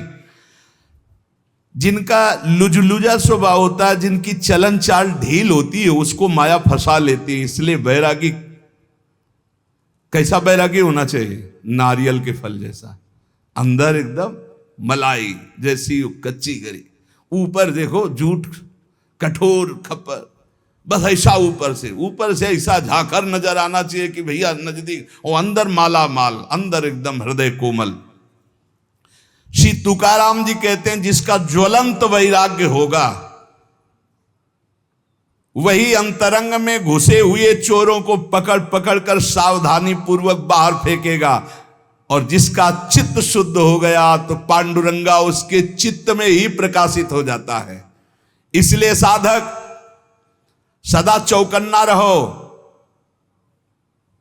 जिनका लुजलुजा स्वभाव होता है, जिनकी चलन चाल ढील होती है, उसको माया फंसा लेती है। इसलिए बैरागी, कैसा बैरागी होना चाहिए? नारियल के फल जैसा, अंदर एकदम मलाई जैसी कच्ची गरी, ऊपर देखो झूठ कठोर खप्पर, बस ऐसा ऊपर से ऐसा झाकर नजर आना चाहिए कि भैया नजदीक, और अंदर माला माल, अंदर एकदम हृदय कोमल। श्री तुकाराम जी कहते हैं, जिसका ज्वलंत वैराग्य होगा वही अंतरंग में घुसे हुए चोरों को पकड़ पकड़ कर सावधानी पूर्वक बाहर फेंकेगा, और जिसका चित्त शुद्ध हो गया तो पांडुरंगा उसके चित्त में ही प्रकाशित हो जाता है। इसलिए साधक सदा चौकन्ना रहो।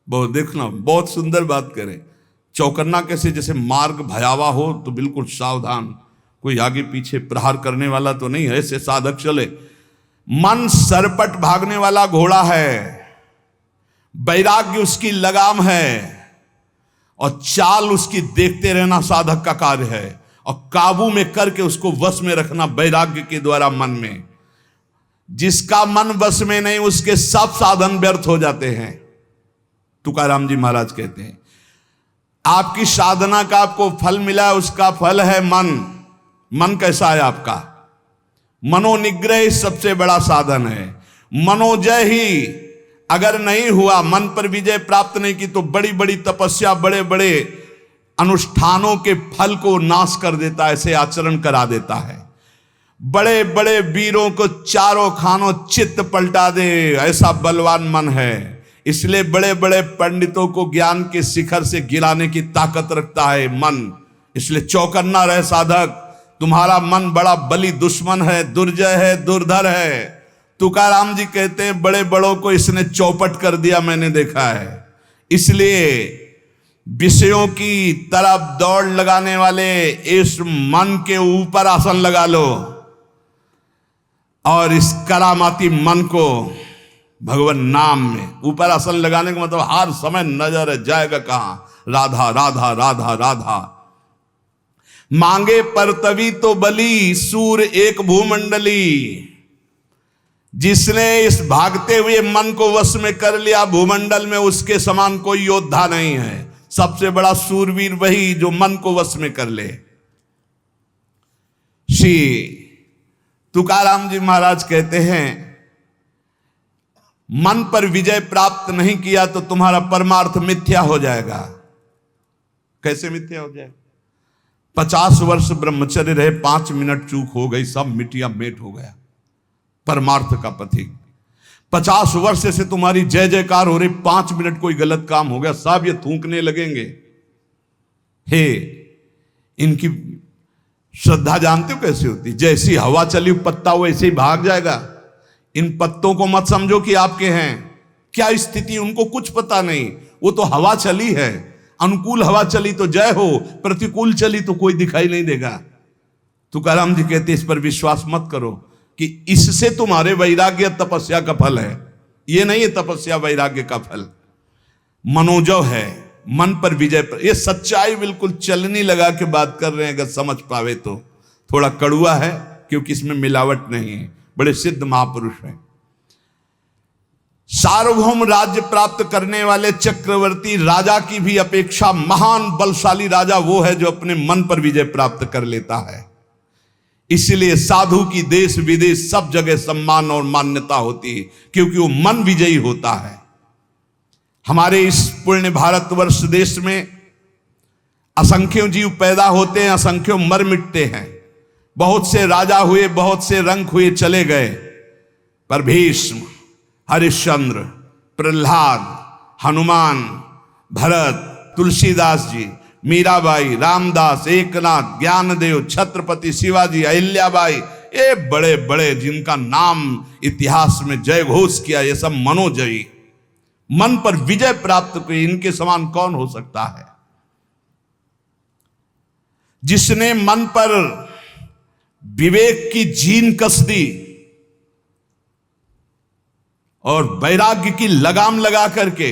बहुत देखना, बहुत सुंदर बात करें। चौकन्ना कैसे? जैसे मार्ग भयावह हो तो बिल्कुल सावधान, कोई आगे पीछे प्रहार करने वाला तो नहीं है, ऐसे साधक चले। मन सरपट भागने वाला घोड़ा है, वैराग्य उसकी लगाम है, और चाल उसकी देखते रहना साधक का कार्य है, और काबू में करके उसको वश में रखना वैराग्य के द्वारा मन में। जिसका मन वश में नहीं, उसके सब साधन व्यर्थ हो जाते हैं। तुकाराम जी महाराज कहते हैं, आपकी साधना का आपको फल मिला, उसका फल है मन। मन कैसा है आपका? मनोनिग्रह सबसे बड़ा साधन है। मनोजय ही अगर नहीं हुआ, मन पर विजय प्राप्त नहीं की, तो बड़ी बड़ी तपस्या, बड़े बड़े अनुष्ठानों के फल को नाश कर देता है, ऐसे आचरण करा देता है। बड़े बड़े वीरों को चारों खानों चित्त पलटा दे, ऐसा बलवान मन है। इसलिए बड़े बड़े पंडितों को ज्ञान के शिखर से गिराने की ताकत रखता है मन। इसलिए चौकन्ना रहे साधक, तुम्हारा मन बड़ा बली दुश्मन है, दुर्जय है, दुर्धर है। तुकाराम जी कहते हैं, बड़े बड़ों को इसने चौपट कर दिया, मैंने देखा है। इसलिए विषयों की तरफ दौड़ लगाने वाले इस मन के ऊपर आसन लगा लो, और इस करामाती मन को भगवान नाम में ऊपर आसन लगाने का मतलब हर समय नजर जाएगा कहां? राधा राधा राधा राधा। मांगे पर तभी तो बली, सूर एक भूमंडली। जिसने इस भागते हुए मन को वश में कर लिया, भूमंडल में उसके समान कोई योद्धा नहीं है। सबसे बड़ा सूरवीर वही जो मन को वश में कर ले। श्री तुकाराम जी महाराज कहते हैं, मन पर विजय प्राप्त नहीं किया तो तुम्हारा परमार्थ मिथ्या हो जाएगा। कैसे मिथ्या हो जाएगा? 50 वर्ष ब्रह्मचर्य रहे, 5 मिनट चूक हो गई, सब मिटिया मेट हो गया। परमार्थ का पथिक 50 वर्ष से तुम्हारी जय जयकार हो रही, 5 मिनट कोई गलत काम हो गया, सब ये थूकने लगेंगे। हे, इनकी श्रद्धा जानते हो कैसी होती? जैसी हवा चली पत्ता वैसे ही भाग जाएगा। इन पत्तों को मत समझो कि आपके हैं। क्या स्थिति, उनको कुछ पता नहीं। वो तो हवा चली है, अनुकूल हवा चली तो जय हो, प्रतिकूल चली तो कोई दिखाई नहीं देगा। तुकाराम जी कहते इस पर विश्वास मत करो कि इससे तुम्हारे वैराग्य तपस्या का फल है। ये नहीं है तपस्या वैराग्य का फल, मनोजव है, मन पर विजय पर। ये सच्चाई बिल्कुल चलनी लगा के बात कर रहे हैं, अगर समझ पावे तो। थोड़ा कड़ुआ है क्योंकि इसमें मिलावट नहीं है, बड़े सिद्ध महापुरुष हैं। सार्वभौम राज्य प्राप्त करने वाले चक्रवर्ती राजा की भी अपेक्षा महान बलशाली राजा वो है जो अपने मन पर विजय प्राप्त कर लेता है। इसलिए साधु की देश विदेश सब जगह सम्मान और मान्यता होती है, क्योंकि वो मन विजयी होता है। हमारे इस पुण्य भारतवर्ष देश में असंख्यों जीव पैदा होते हैं, असंख्यों मर मिटते हैं। बहुत से राजा हुए, बहुत से रंक हुए, चले गए, पर भीष्म, हरिश्चंद्र, प्रहलाद, हनुमान, भरत, तुलसीदास जी, मीराबाई, रामदास, एकनाथ, ज्ञानदेव, छत्रपति शिवाजी, अहिल्याबाई, ये बड़े बड़े जिनका नाम इतिहास में जय घोष किया, ये सब मनोजयी, मन पर विजय प्राप्त किए। इनके समान कौन हो सकता है? जिसने मन पर विवेक की जीन कस दी और वैराग्य की लगाम लगा करके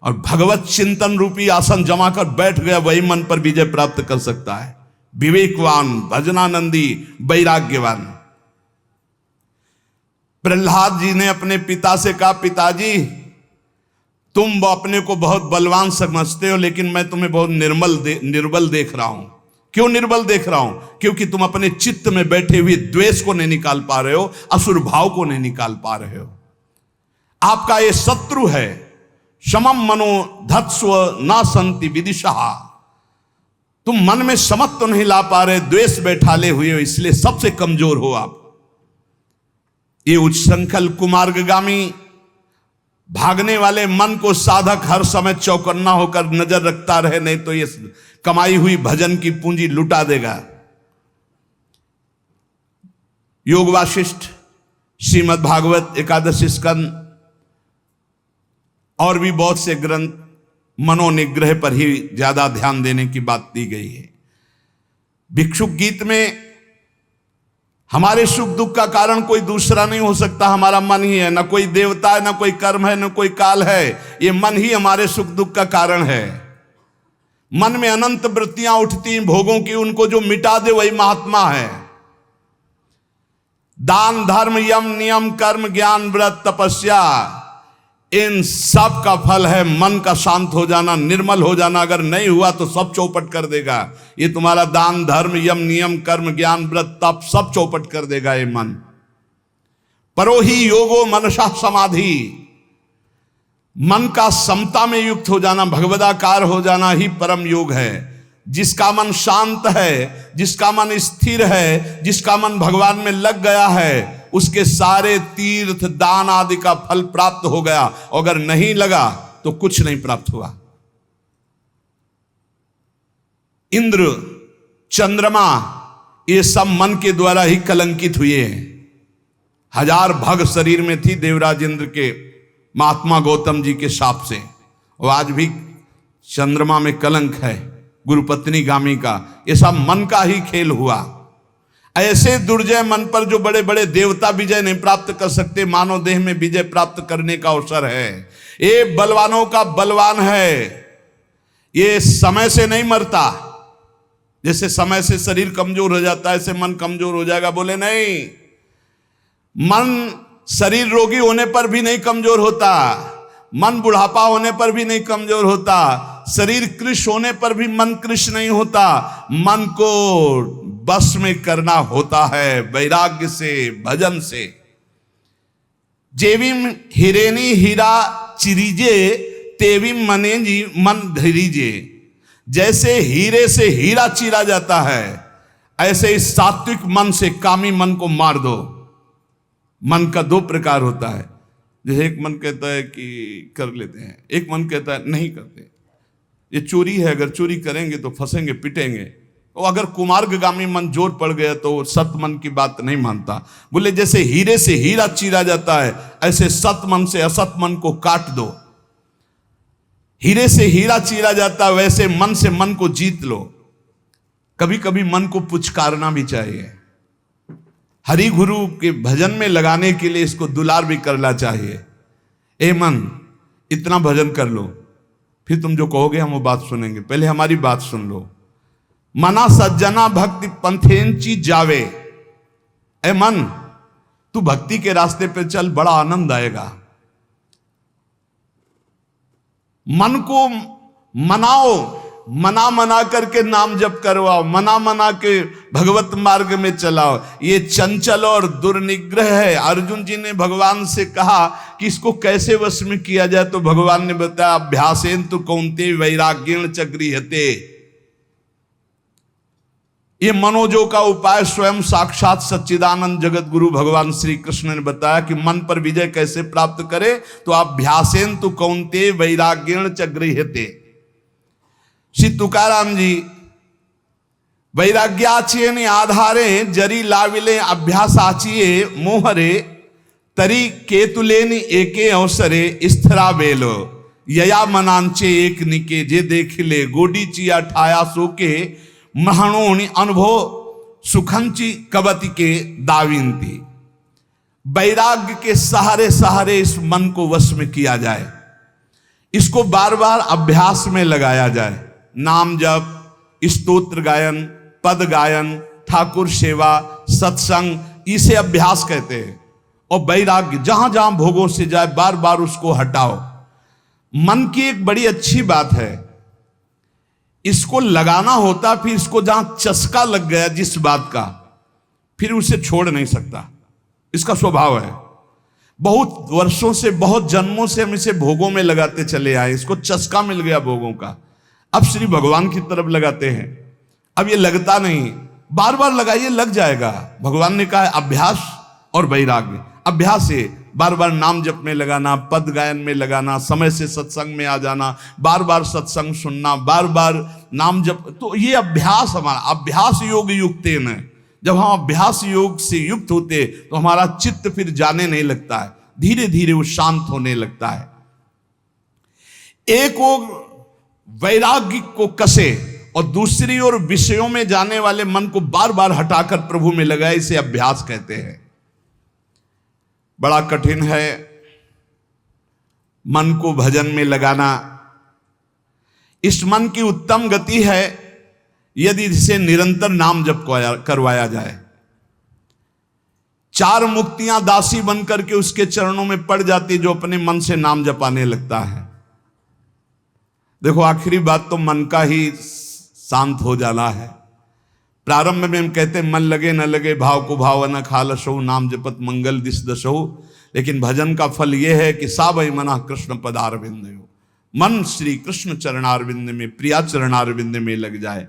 और भगवत चिंतन रूपी आसन जमा कर बैठ गया, वही मन पर विजय प्राप्त कर सकता है। विवेकवान, भजनानंदी, वैराग्यवान। प्रहलाद जी ने अपने पिता से कहा, पिताजी तुम अपने को बहुत बलवान समझते हो, लेकिन मैं तुम्हें बहुत निर्बल देख रहा हूं। क्यों निर्बल देख रहा हूं? क्योंकि तुम अपने चित्त में बैठे हुए द्वेष को नहीं निकाल पा रहे हो, असुर भाव को नहीं निकाल पा रहे हो। आपका ये शत्रु है। समम मनो धत्स्व न संति विदिशा। तुम मन में समत तो नहीं ला पा रहे, द्वेष बैठाले हुए हो, इसलिए सबसे कमजोर हो आप। ये उच्छृंखल कुमार्गगामी भागने वाले मन को साधक हर समय चौकन्ना होकर नजर रखता रहे, नहीं तो ये कमाई हुई भजन की पूंजी लुटा देगा। योग वाशिष्ठ, श्रीमद् भागवत, एकादश स्कंद और भी बहुत से ग्रंथ मनोनिग्रह पर ही ज्यादा ध्यान देने की बात दी गई है। भिक्षुक गीत में हमारे सुख दुख का कारण कोई दूसरा नहीं हो सकता, हमारा मन ही है। न कोई देवता है, न कोई कर्म है, न कोई काल है, ये मन ही हमारे सुख दुख का कारण है। मन में अनंत वृत्तियां उठती भोगों की, उनको जो मिटा दे वही महात्मा है। दान, धर्म, यम, नियम, कर्म, ज्ञान, व्रत, तपस्या, इन सब का फल है मन का शांत हो जाना, निर्मल हो जाना। अगर नहीं हुआ तो सब चौपट कर देगा। ये तुम्हारा दान, धर्म, यम, नियम, कर्म, ज्ञान, व्रत, तप सब चौपट कर देगा ये मन। परोही योगो मनसा समाधि, मन का समता में युक्त हो जाना, भगवदाकार हो जाना ही परम योग है। जिसका मन शांत है, जिसका मन स्थिर है, जिसका मन भगवान में लग गया है, उसके सारे तीर्थ दान आदि का फल प्राप्त हो गया। अगर नहीं लगा तो कुछ नहीं प्राप्त हुआ। इंद्र, चंद्रमा, ये सब मन के द्वारा ही कलंकित हुए हैं। 1000 भग शरीर में थी देवराज इंद्र के महात्मा गौतम जी के शाप से, और आज भी चंद्रमा में कलंक है गुरुपत्नी गामी का। ये सब मन का ही खेल हुआ। ऐसे दुर्जय मन पर जो बड़े बड़े देवता विजय नहीं प्राप्त कर सकते, मानव देह में विजय प्राप्त करने का अवसर है। ये बलवानों का बलवान है। ये समय से नहीं मरता। जैसे समय से शरीर कमजोर हो जाता है, ऐसे मन कमजोर हो जाएगा, बोले नहीं। मन शरीर रोगी होने पर भी नहीं कमजोर होता, मन बुढ़ापा होने पर भी नहीं कमजोर होता, शरीर कृश होने पर भी मन कृश नहीं होता। मन को बस में करना होता है वैराग्य से, भजन से। जेविम हिरेनी हीरा चिरीजे तेविम मने जी मन धीरीजे। जैसे हीरे से हीरा चीरा जाता है, ऐसे इस सात्विक मन से कामी मन को मार दो। मन का 2 प्रकार होता है। जैसे एक मन कहता है कि कर लेते हैं, एक मन कहता है नहीं करते। ये चोरी है, अगर चोरी करेंगे तो फंसेंगे, पिटेंगे। और अगर कुमार्गगामी मन जोर पड़ गया तो सत मन की बात नहीं मानता। बोले जैसे हीरे से हीरा चीरा जाता है, ऐसे सत मन से असत मन को काट दो। हीरे से हीरा चीरा जाता है, वैसे मन से मन को जीत लो। कभी कभी मन को पुचकारना भी चाहिए। हरि गुरु के भजन में लगाने के लिए इसको दुलार भी करना चाहिए। ए मन, इतना भजन कर लो, फिर तुम जो कहोगे हम वो बात सुनेंगे। पहले हमारी बात सुन लो। मना सज्जना भक्ति पंथेंची जावे। ए मन, तू भक्ति के रास्ते पे चल, बड़ा आनंद आएगा। मन को मनाओ, मना मना करके नाम जप करवाओ, मना मना के भगवत मार्ग में चलाओ। ये चंचल और दुर्निग्रह है। अर्जुन जी ने भगवान से कहा कि इसको कैसे वश में किया जाए, तो भगवान ने बताया अभ्यासेन तु कौन्तेय वैराग्येण च गृह्यते। ये मनोजो का उपाय स्वयं साक्षात सच्चिदानंद जगत गुरु भगवान श्री कृष्ण ने बताया कि मन पर विजय कैसे प्राप्त करे, तो अभ्यासेन तु कौन्तेय वैराग्येण च गृह्यते। श्री तुकाराम जी वैराग्याचिये आधारे जरी लाविले अभ्यासाचिये मोहरे तरी केतुलेनि एके अवसरे स्थिरा बेलो यया मनांचे एक निके जे देखिले गोडी चिया ठाया सोके महणोनि अनुभव सुखंची कवति के दाविंती। वैराग्य के सहारे सहारे इस मन को वश में किया जाए। इसको बार बार अभ्यास में लगाया जाए। नाम जप, स्तोत्र गायन, पद गायन, ठाकुर सेवा, सत्संग, इसे अभ्यास कहते हैं। और वैराग्य, जहां जहां भोगों से जाए बार बार उसको हटाओ। मन की एक बड़ी अच्छी बात है, इसको लगाना होता, फिर इसको जहां चस्का लग गया जिस बात का, फिर उसे छोड़ नहीं सकता। इसका स्वभाव है। बहुत वर्षों से, बहुत जन्मों से हम इसे भोगों में लगाते चले आए, इसको चस्का मिल गया भोगों का। अब श्री भगवान की तरफ लगाते हैं, अब ये लगता नहीं। बार बार लगाइए, लग जाएगा। भगवान ने कहा है अभ्यास और वैराग्य। अभ्यास है बार बार नाम जप में लगाना, पद गायन में लगाना, समय से सत्संग में आ जाना, बार बार सत्संग सुनना, बार बार नाम जप। तो ये अभ्यास, हमारा अभ्यास योग युक्तेन है। जब हम अभ्यास योग से युक्त होते तो हमारा चित्त फिर जाने नहीं लगता है, धीरे धीरे वो शांत होने लगता है। एक ओर वैराग्य को कसे और दूसरी ओर विषयों में जाने वाले मन को बार बार हटाकर प्रभु में लगाए, इसे अभ्यास कहते हैं। बड़ा कठिन है मन को भजन में लगाना। इस मन की उत्तम गति है यदि इसे निरंतर नाम जप करवाया जाए। चार मुक्तियां दासी बनकर के उसके चरणों में पड़ जाती जो अपने मन से नाम जपाने लगता है। देखो, आखिरी बात तो मन का ही शांत हो जाना है। प्रारंभ में हम कहते हैं मन लगे न लगे भाव को भाव न खालसो, नाम जपत मंगल दिस दशो। लेकिन भजन का फल यह है कि सावई मना कृष्ण पदारविंद, मन श्री कृष्ण चरणारविंद में, प्रिया चरणारविंद में लग जाए।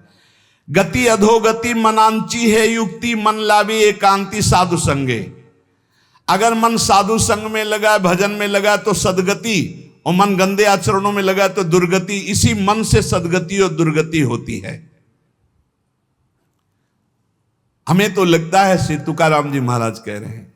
गति अधोगति मनांची है युक्ति, मन लावी एकांति साधु संगे। अगर मन साधु संग में लगा, भजन में लगा तो सदगति, और मन गंदे आचरणों में लगा तो दुर्गति। इसी मन से सदगति और दुर्गति होती है। हमें तो लगता है, श्री तुकाराम जी महाराज कह रहे हैं,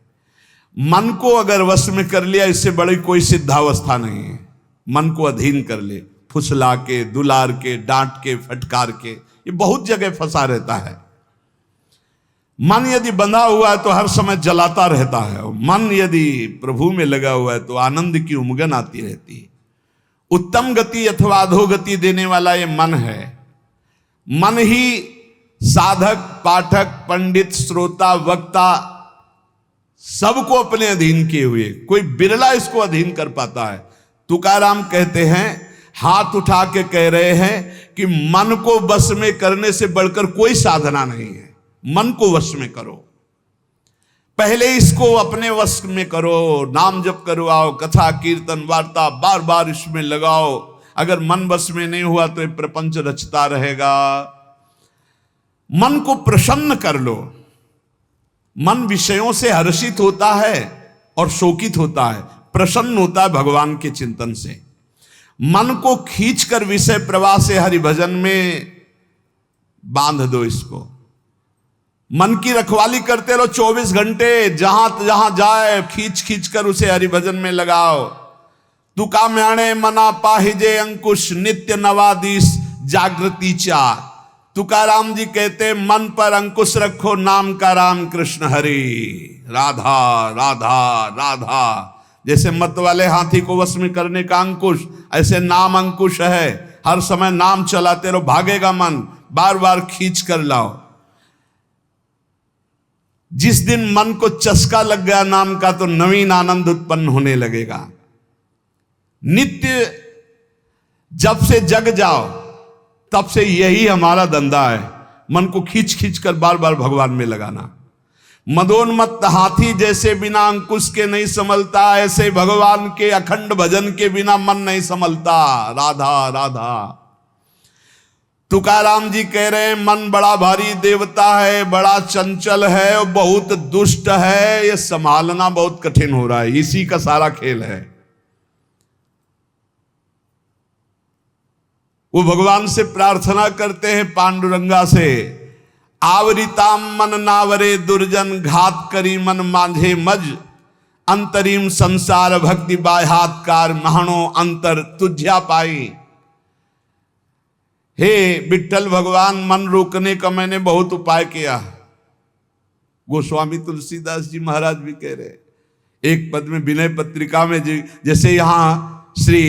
मन को अगर वश में कर लिया इससे बड़ी कोई सिद्धावस्था नहीं है। मन को अधीन कर ले, फुसला के, दुलार के, डांट के, फटकार के, ये बहुत जगह फंसा रहता है। मन यदि बंधा हुआ है तो हर समय जलाता रहता है, और मन यदि प्रभु में लगा हुआ है तो आनंद की उमगन आती रहती है। उत्तम गति अथवा अधोगति देने वाला ये मन है। मन ही साधक, पाठक, पंडित, श्रोता, वक्ता सबको अपने अधीन किए हुए, कोई बिरला इसको अधीन कर पाता है। तुकाराम कहते हैं, हाथ उठा के कह रहे हैं कि मन को वश में करने से बढ़कर कोई साधना नहीं है। मन को वश में करो, पहले इसको अपने वश में करो, नाम जप करवाओ, कथा कीर्तन वार्ता बार बार इसमें लगाओ। अगर मन वश में नहीं हुआ तो ये प्रपंच रचता रहेगा। मन को प्रसन्न कर लो। मन विषयों से हर्षित होता है और शोकित होता है, प्रसन्न होता है भगवान के चिंतन से। मन को खींचकर विषय प्रवाह से हरिभजन में बांध दो। इसको मन की रखवाली करते रहो 24 घंटे, जहां जहां जाए खींच खींच कर उसे हरिभजन में लगाओ। तुका म्याणे मना पाहिजे अंकुश, नित्य नवादिश जागृति चार। तुकाराम जी कहते मन पर अंकुश रखो, नाम का राम कृष्ण हरि, राधा राधा राधा। जैसे मत वाले हाथी को वश में करने का अंकुश, ऐसे नाम अंकुश है। हर समय नाम चलाते रहो, भागेगा मन, बार बार खींच कर लाओ। जिस दिन मन को चस्का लग गया नाम का तो नवीन आनंद उत्पन्न होने लगेगा। नित्य जब से जग जाओ तब से यही हमारा धंधा है, मन को खींच खींच कर बार बार भगवान में लगाना। मदोन्मत्त हाथी जैसे बिना अंकुश के नहीं संभलता, ऐसे भगवान के अखंड भजन के बिना मन नहीं संभलता। राधा राधा। तुकाराम जी कह रहे हैं मन बड़ा भारी देवता है, बड़ा चंचल है और बहुत दुष्ट है, ये संभालना बहुत कठिन हो रहा है। इसी का सारा खेल है। वो भगवान से प्रार्थना करते हैं पांडुरंगा से, आवरिताम मन नावरे दुर्जन, घात करी मन मांझे मज, अंतरिम संसार भक्ति बाह्यात्कार, महानो अंतर तुझ्या पाई। हे विठ्ठल भगवान, मन रोकने का मैंने बहुत उपाय किया। गोस्वामी तुलसीदास जी महाराज भी कह रहे, एक पद में विनय पत्रिका में जैसे यहां श्री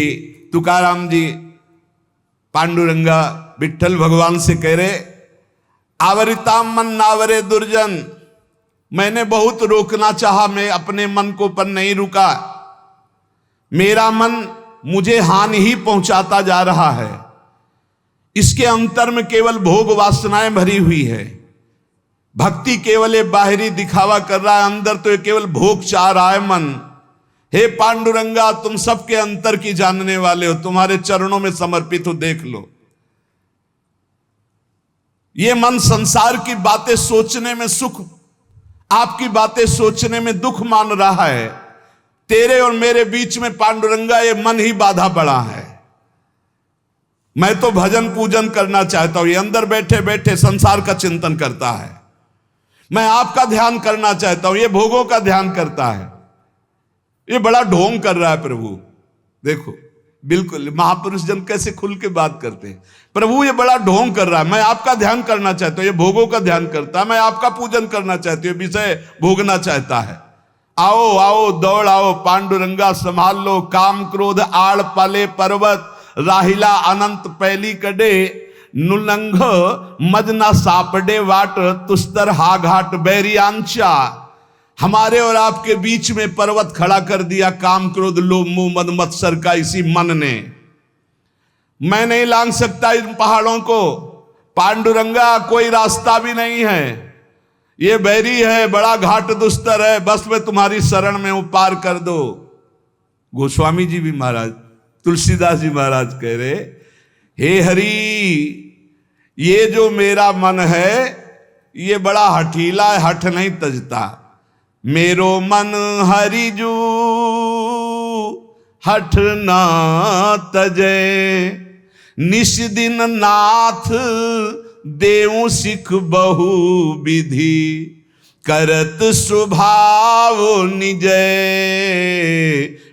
तुकाराम जी पांडुरंगा विठ्ठल भगवान से कह रहे, आवरिताम मन नावरे दुर्जन, मैंने बहुत रोकना चाहा, मैं अपने मन को पर नहीं रुका, मेरा मन मुझे हानि ही पहुंचाता जा रहा है, इसके अंतर में केवल भोग वासनाएं भरी हुई है, भक्ति केवल ये बाहरी दिखावा कर रहा है, अंदर तो ये केवल भोग चाह रहा है मन। हे पांडुरंगा, तुम सबके अंतर की जानने वाले हो, तुम्हारे चरणों में समर्पित हो, देख लो। ये मन संसार की बातें सोचने में सुख, आपकी बातें सोचने में दुख मान रहा है। तेरे और मेरे बीच में पांडुरंगा ये मन ही बाधा पड़ा है। मैं तो भजन पूजन करना चाहता हूं, ये अंदर बैठे बैठे संसार का चिंतन करता है। मैं आपका ध्यान करना चाहता हूं, ये भोगों का ध्यान करता है। ये बड़ा ढोंग कर रहा है प्रभु। देखो बिल्कुल महापुरुष जन कैसे खुल के बात करते हैं। प्रभु ये बड़ा ढोंग कर रहा है, मैं आपका ध्यान करना चाहता हूं, ये भोगों का ध्यान करता है। मैं आपका पूजन करना चाहती हूँ, विषय भोगना चाहता है। आओ आओ दौड़ आओ पांडुरंगा, संभाल लो काम क्रोध आड़ पाले पर्वत, राहिला अनंत पैली कड़े, नुलंघ मजना सापडे वाट, तुस्तर हा घाट बैरियांचा। हमारे और आपके बीच में पर्वत खड़ा कर दिया काम क्रोध लोभ मोह मद मत्सर का इसी मन ने। मैं नहीं लांघ सकता इन पहाड़ों को पांडुरंगा, कोई रास्ता भी नहीं है, ये बैरी है, बड़ा घाट दुस्तर है, बस मैं तुम्हारी शरण में हूं, पार कर दो। गोस्वामी जी भी महाराज, तुलसीदास जी महाराज कह रहे, हे हरि, ये जो मेरा मन है ये बड़ा हठीला है, हठ नहीं तजता। मेरो मन हरिजू हठ ना तजे, निश दिन नाथ देव सिख बहु विधि, करत स्वभाव निजय,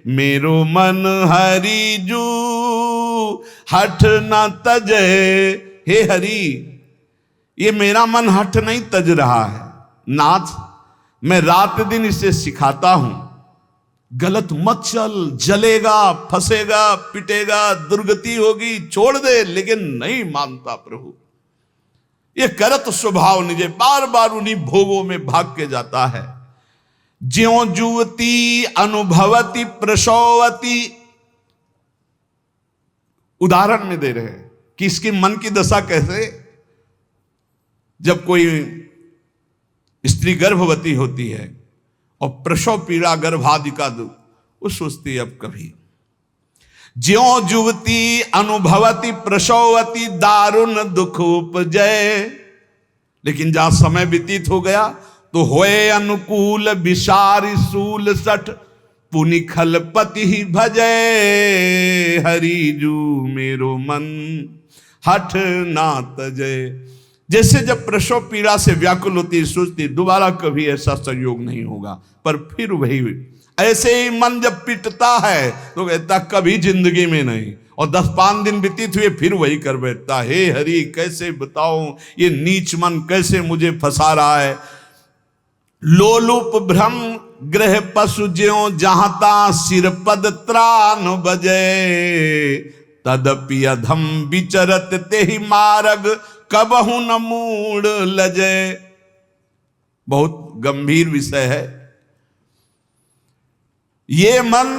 मेरो मन हरिजू हठ न तजे। हे हरि, ये मेरा मन हठ नहीं तज रहा है नाथ, मैं रात दिन इसे सिखाता हूं, गलत मत चल, जलेगा, फंसेगा, पिटेगा, दुर्गति होगी, छोड़ दे, लेकिन नहीं मानता प्रभु। ये करत स्वभाव निजे, बार बार उन्हीं भोगों में भाग के जाता है। ज्यों जुवती अनुभवती प्रसवती, उदाहरण में दे रहे हैं कि इसके मन की दशा कैसे। जब कोई स्त्री गर्भवती होती है और प्रसव पीड़ा गर्भादि का दुख, वो सोचती है अब कभी। ज्यों जुवती अनुभवती प्रसवती, दारुण दुख उपजय, लेकिन जहां समय व्यतीत हो गया तो होए अनुकूल, विसारी सूल सठ, पुनि खलपति ही भजय, हरिजू मेरो मन हठ ना तजय। जैसे जब प्रसव पीड़ा से व्याकुल होती, सोचती दोबारा कभी ऐसा संयोग नहीं होगा, पर फिर वही। ऐसे ही मन जब पिटता है तो कहता कभी जिंदगी में नहीं, और 10-5 दिन व्यतीत हुए फिर वही कर बैठता। हे हरि, कैसे बताऊं ये नीच मन कैसे मुझे फंसा रहा है। लोलुप भ्रम ग्रह पशु ज्यों जहाता, सिर पद त्राण बजे, तदपि अधम विचरत तेहि मार्ग, कबहु न मूड लजे। बहुत गंभीर विषय है। ये मन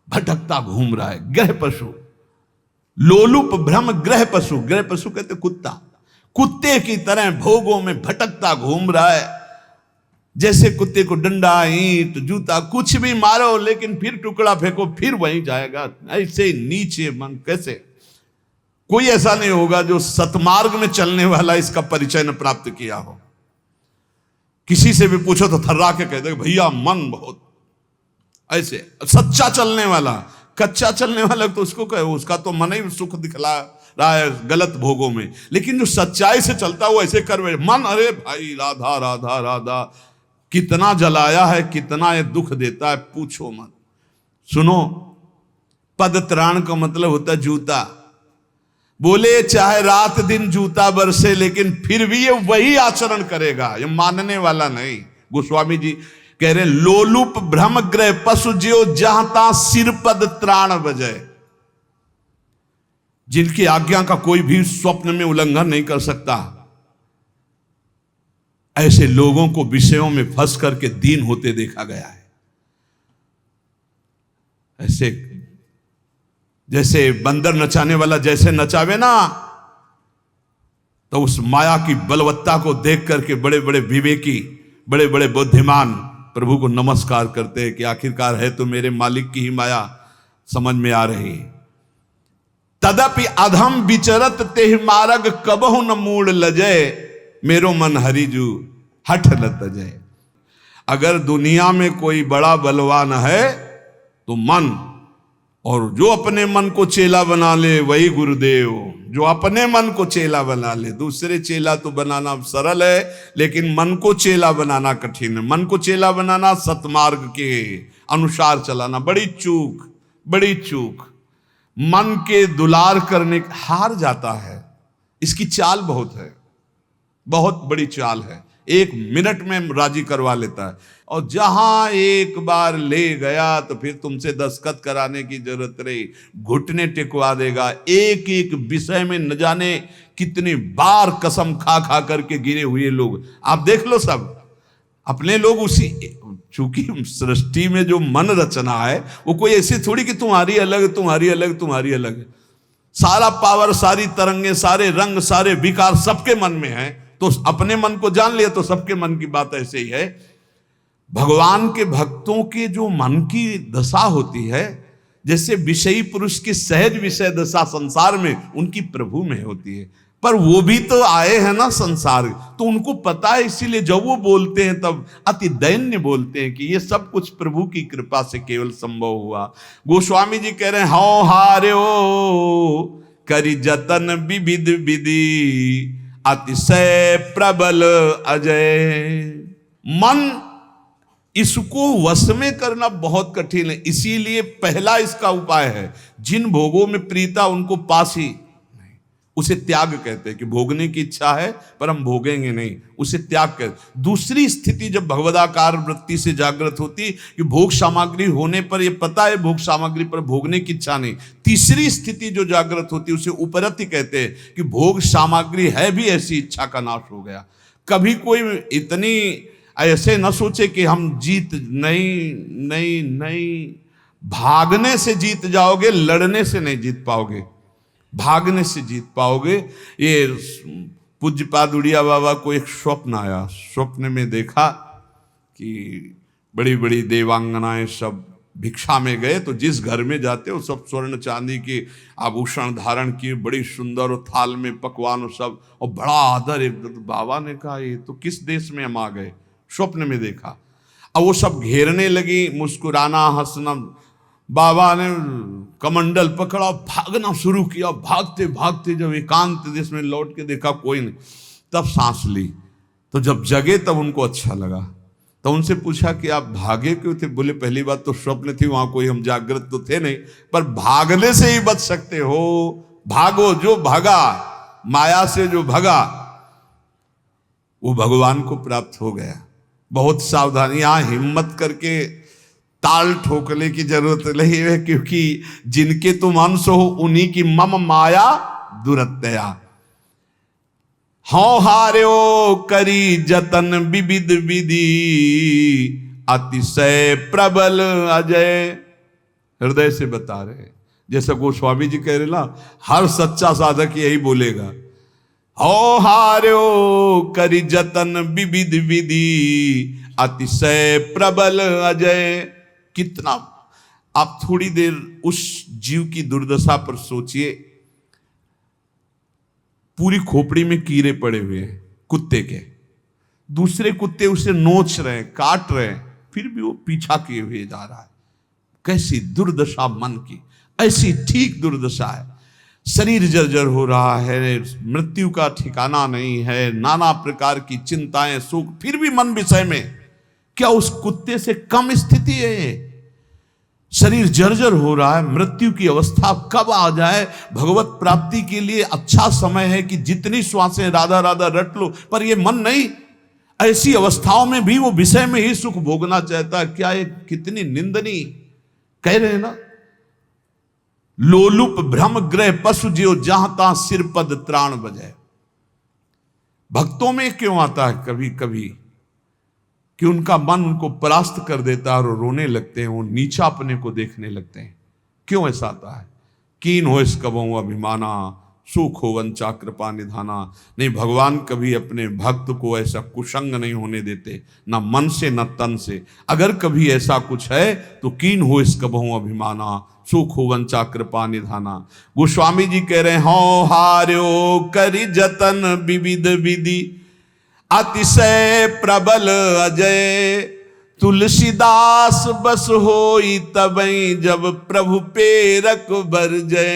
भटकता घूम रहा है, ग्रह पशु, लोलुप भ्रम ग्रह पशु, ग्रह पशु कहते कुत्ता, कुत्ते की तरह भोगों में भटकता घूम रहा है। जैसे कुत्ते को डंडा, ईंट, जूता कुछ भी मारो, लेकिन फिर टुकड़ा फेंको फिर वहीं जाएगा। ऐसे नीचे मन कैसे। कोई ऐसा नहीं होगा जो सतमार्ग में चलने वाला इसका परिचय न प्राप्त किया हो। किसी से भी पूछो तो थर्रा के कहते भैया मन बहुत ऐसे। सच्चा चलने वाला, कच्चा चलने वाला तो उसको कहे, उसका तो मन ही सुख दिखला रहा है गलत भोगों में, लेकिन जो सच्चाई से चलता है वो ऐसे कर बैठे। मन अरे भाई राधा राधा राधा, कितना जलाया है, कितना ये दुख देता है, पूछो मत। सुनो, पद त्राण का मतलब होता है जूता। बोले चाहे रात दिन जूता बरसे, लेकिन फिर भी ये वही आचरण करेगा, ये मानने वाला नहीं। गोस्वामी जी कह रहे लोलुप भ्रम ग्रह पशु ज्यो जहां सिर पद त्राण बजय, जिनकी आज्ञा का कोई भी स्वप्न में उल्लंघन नहीं कर सकता, ऐसे लोगों को विषयों में फंस करके दीन होते देखा गया है। ऐसे जैसे बंदर नचाने वाला जैसे नचावे ना, तो उस माया की बलवत्ता को देख करके बड़े बड़े विवेकी, बड़े बड़े बुद्धिमान प्रभु को नमस्कार करते हैं कि आखिरकार है तो मेरे मालिक की ही माया समझ में आ रही। तदपि अधम विचरत तेह मार्ग कबहु न मूड लजय, मेरो मन हरिजू हठ लत जय। अगर दुनिया में कोई बड़ा बलवान है तो मन, और जो अपने मन को चेला बना ले वही गुरुदेव। जो अपने मन को चेला बना ले, दूसरे चेला तो बनाना सरल है, लेकिन मन को चेला बनाना कठिन है। मन को चेला बनाना, सतमार्ग के अनुसार चलाना, बड़ी चूक, बड़ी चूक। मन के दुलार करने हार जाता है। इसकी चाल बहुत है, बहुत बड़ी चाल है। 1 मिनट में राजी करवा लेता है, और जहां एक बार ले गया तो फिर तुमसे दस्तखत कराने की जरूरत रही, घुटने टिकवा देगा। एक एक विषय में न जाने कितनी बार कसम खा खा करके गिरे हुए लोग आप देख लो। सब अपने लोग उसी, चूंकि सृष्टि में जो मन रचना है वो कोई ऐसी थोड़ी कि तुम्हारी अलग, तुम्हारी अलग, तुम्हारी अलग। सारा पावर, सारी तरंगे, सारे रंग, सारे विकार सबके मन में है। तो अपने मन को जान लिया तो सबके मन की बात ऐसे ही है। भगवान के भक्तों के जो मन की दशा होती है, जैसे विषयी पुरुष की सहज विषय दशा संसार में, उनकी प्रभु में होती है। पर वो भी तो आए हैं ना संसार, तो उनको पता है, इसीलिए जब वो बोलते हैं तब अति दैन्य बोलते हैं कि ये सब कुछ प्रभु की कृपा से केवल संभव हुआ। गोस्वामी जी कह रहे हैं, हौ हार्यो करि जतन विविध विधि, अतिशय प्रबल अजय। मन, इसको वश में करना बहुत कठिन है। इसीलिए पहला इसका उपाय है, जिन भोगों में प्रीता उनको पास ही नहीं, उसे त्याग कहते हैं। कि भोगने की इच्छा है पर हम भोगेंगे नहीं, उसे त्याग कहते। दूसरी स्थिति जब भगवदाकार वृत्ति से जागृत होती कि भोग सामग्री होने पर ये पता है भोग सामग्री पर भोगने की इच्छा नहीं। तीसरी स्थिति जो जागृत होती उसे उपरति कहते हैं कि भोग सामग्री है भी, ऐसी इच्छा का नाश हो गया। कभी कोई इतनी ऐसे न सोचे कि हम जीत, नहीं नहीं नहीं, भागने से जीत जाओगे, लड़ने से नहीं जीत पाओगे, भागने से जीत पाओगे। ये पूज्यपाद उड़िया बाबा को एक स्वप्न आया। स्वप्न में देखा कि बड़ी बड़ी देवांगनाएं सब भिक्षा में गए, तो जिस घर में जाते वो सब स्वर्ण चांदी के आभूषण धारण किए, बड़ी सुंदर, और थाल में पकवान सब, और बड़ा आदर। एक बाबा ने कहा ये तो किस देश में हम आ गए, स्वप्न में देखा। अब वो सब घेरने लगी, मुस्कुराना, हंसना। बाबा ने कमंडल पकड़ा, भागना शुरू किया। भागते भागते जब एकांत देश में लौट के देखा कोई नहीं, तब सांस ली। तो जब जगे तब उनको अच्छा लगा। तो उनसे पूछा कि आप भागे क्यों थे? बोले पहली बात तो स्वप्न थी, वहां कोई हम जागृत तो थे नहीं, पर भागने से ही बच सकते हो। भागो, जो भागा, माया से जो भागा वो भगवान को प्राप्त हो गया। बहुत सावधानी, यहां हिम्मत करके ताल ठोकने की जरूरत नहीं है, क्योंकि जिनके तुम अंश हो उन्हीं की मम माया दुरत्या। हौ हार्यो करी जतन विविध विधि, अतिशय प्रबल अजय। हृदय से बता रहे, जैसा गोस्वामी जी कह रहे ना, हर सच्चा साधक यही बोलेगा। हौ हार्यो करि जतन विविध विधि, अतिशय प्रबल अजय। कितना, आप थोड़ी देर उस जीव की दुर्दशा पर सोचिए। पूरी खोपड़ी में कीड़े पड़े हुए हैं कुत्ते के, दूसरे कुत्ते उसे नोच रहे हैं, काट रहे हैं, फिर भी वो पीछा किए हुए जा रहा है। कैसी दुर्दशा मन की, ऐसी ठीक दुर्दशा है। शरीर जर्जर हो रहा है, मृत्यु का ठिकाना नहीं है, नाना प्रकार की चिंताएं, सुख, फिर भी मन विषय में। क्या उस कुत्ते से कम स्थिति है? शरीर जर्जर हो रहा है, मृत्यु की अवस्था कब आ जाए। भगवत प्राप्ति के लिए अच्छा समय है कि जितनी श्वासें राधा राधा रट लो, पर ये मन नहीं। ऐसी अवस्थाओं में भी वो विषय में ही सुख भोगना चाहता है। क्या ये कितनी निंदनीय, कह रहे हैं ना, लोलुप भ्रम ग्रह पशु जियो जहां तहां सिर पद त्राण बजाय। भक्तों में क्यों आता है कभी कभी कि उनका मन उनको परास्त कर देता है और रोने लगते हैं, वो नीचा अपने को देखने लगते हैं। क्यों ऐसा आता है? कीन हो इस कबहू अभिमाना, सुख हो वंचा कृपा निधाना। नहीं, भगवान कभी अपने भक्त को ऐसा कुसंग नहीं होने देते, ना मन से न तन से। अगर कभी ऐसा कुछ है तो कीन हो इस कबहू अभिमाना, सुख हो वंचा कृपा निधाना। गोस्वामी जी कह रहे हैं, हो हार्यो करि जतन विविध विधि, अतिशय प्रबल अजय, तुलसीदास बस होई तबई जब प्रभु पेरक बरजय,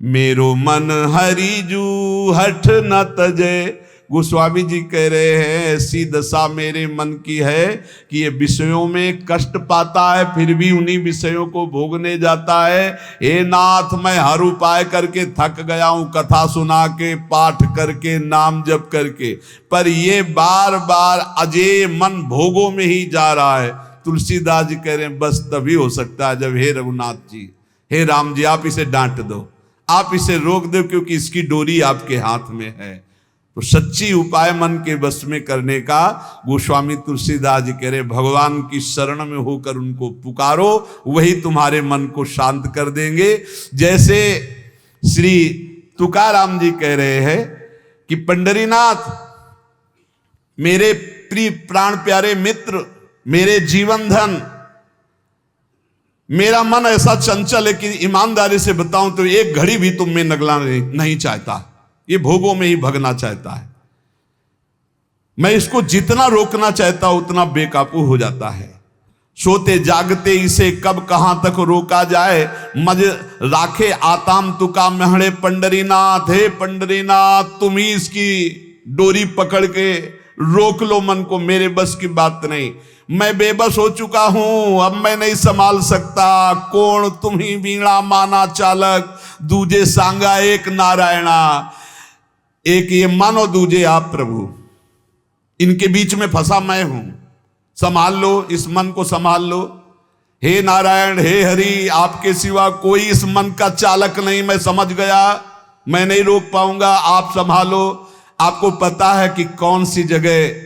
मेरो मन हरिजू हठ न तजय। गोस्वामी जी कह रहे हैं, ऐसी दशा मेरे मन की है कि ये विषयों में कष्ट पाता है, फिर भी उन्हीं विषयों को भोगने जाता है। हे नाथ, मैं हर उपाय करके थक गया हूं, कथा सुना के, पाठ करके, नाम जप करके, पर ये बार बार अजय मन भोगों में ही जा रहा है। तुलसीदास जी कह रहे हैं, बस तभी हो सकता है जब हे रघुनाथ जी, हे राम जी, आप इसे डांट दो, आप इसे रोक दो, क्योंकि इसकी डोरी आपके हाथ में है। तो सच्ची उपाय मन के बस में करने का गोस्वामी तुलसीदास जी कह रहे, भगवान की शरण में होकर उनको पुकारो, वही तुम्हारे मन को शांत कर देंगे। जैसे श्री तुकाराम जी कह रहे हैं कि पंडरीनाथ, मेरे प्रिय प्राण प्यारे मित्र, मेरे जीवन धन, मेरा मन ऐसा चंचल है कि ईमानदारी से बताऊं तो एक घड़ी भी तुम में नगला नहीं चाहता, ये भोगों में ही भगना चाहता है। मैं इसको जितना रोकना चाहता हूं उतना बेकाबू हो जाता है। सोते जागते इसे कब कहां तक रोका जाए, मज राखे आताम तुका महड़े पंडरीनाथ। हे पंडरीनाथ, तुम ही इसकी डोरी पकड़ के रोक लो मन को, मेरे बस की बात नहीं। मैं बेबस हो चुका हूं, अब मैं नहीं संभाल सकता। कौन तुम ही वीणा माना चालक, दूजे सांगा एक नारायणा। एक ये मन और दूजे आप प्रभु, इनके बीच में फंसा मैं हूं। संभाल लो, इस मन को संभाल लो। हे नारायण, हे हरि, आपके सिवा कोई इस मन का चालक नहीं। मैं समझ गया, मैं नहीं रोक पाऊंगा, आप संभालो। आपको पता है कि कौन सी जगह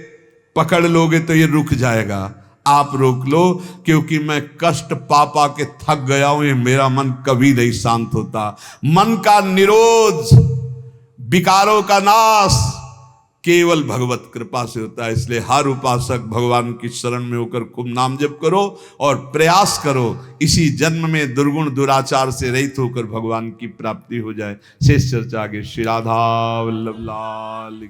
पकड़ लोगे तो ये रुक जाएगा, आप रोक लो, क्योंकि मैं कष्ट पा पा के थक गया हूं। ये मेरा मन कभी नहीं शांत होता। मन का निरोध, विकारों का नाश केवल भगवत कृपा से होता है। इसलिए हर उपासक भगवान की शरण में होकर खूब नाम जप करो और प्रयास करो इसी जन्म में दुर्गुण दुराचार से रहित होकर भगवान की प्राप्ति हो जाए। शेष चर्चा आगे। श्री राधा वल्लभ लाल।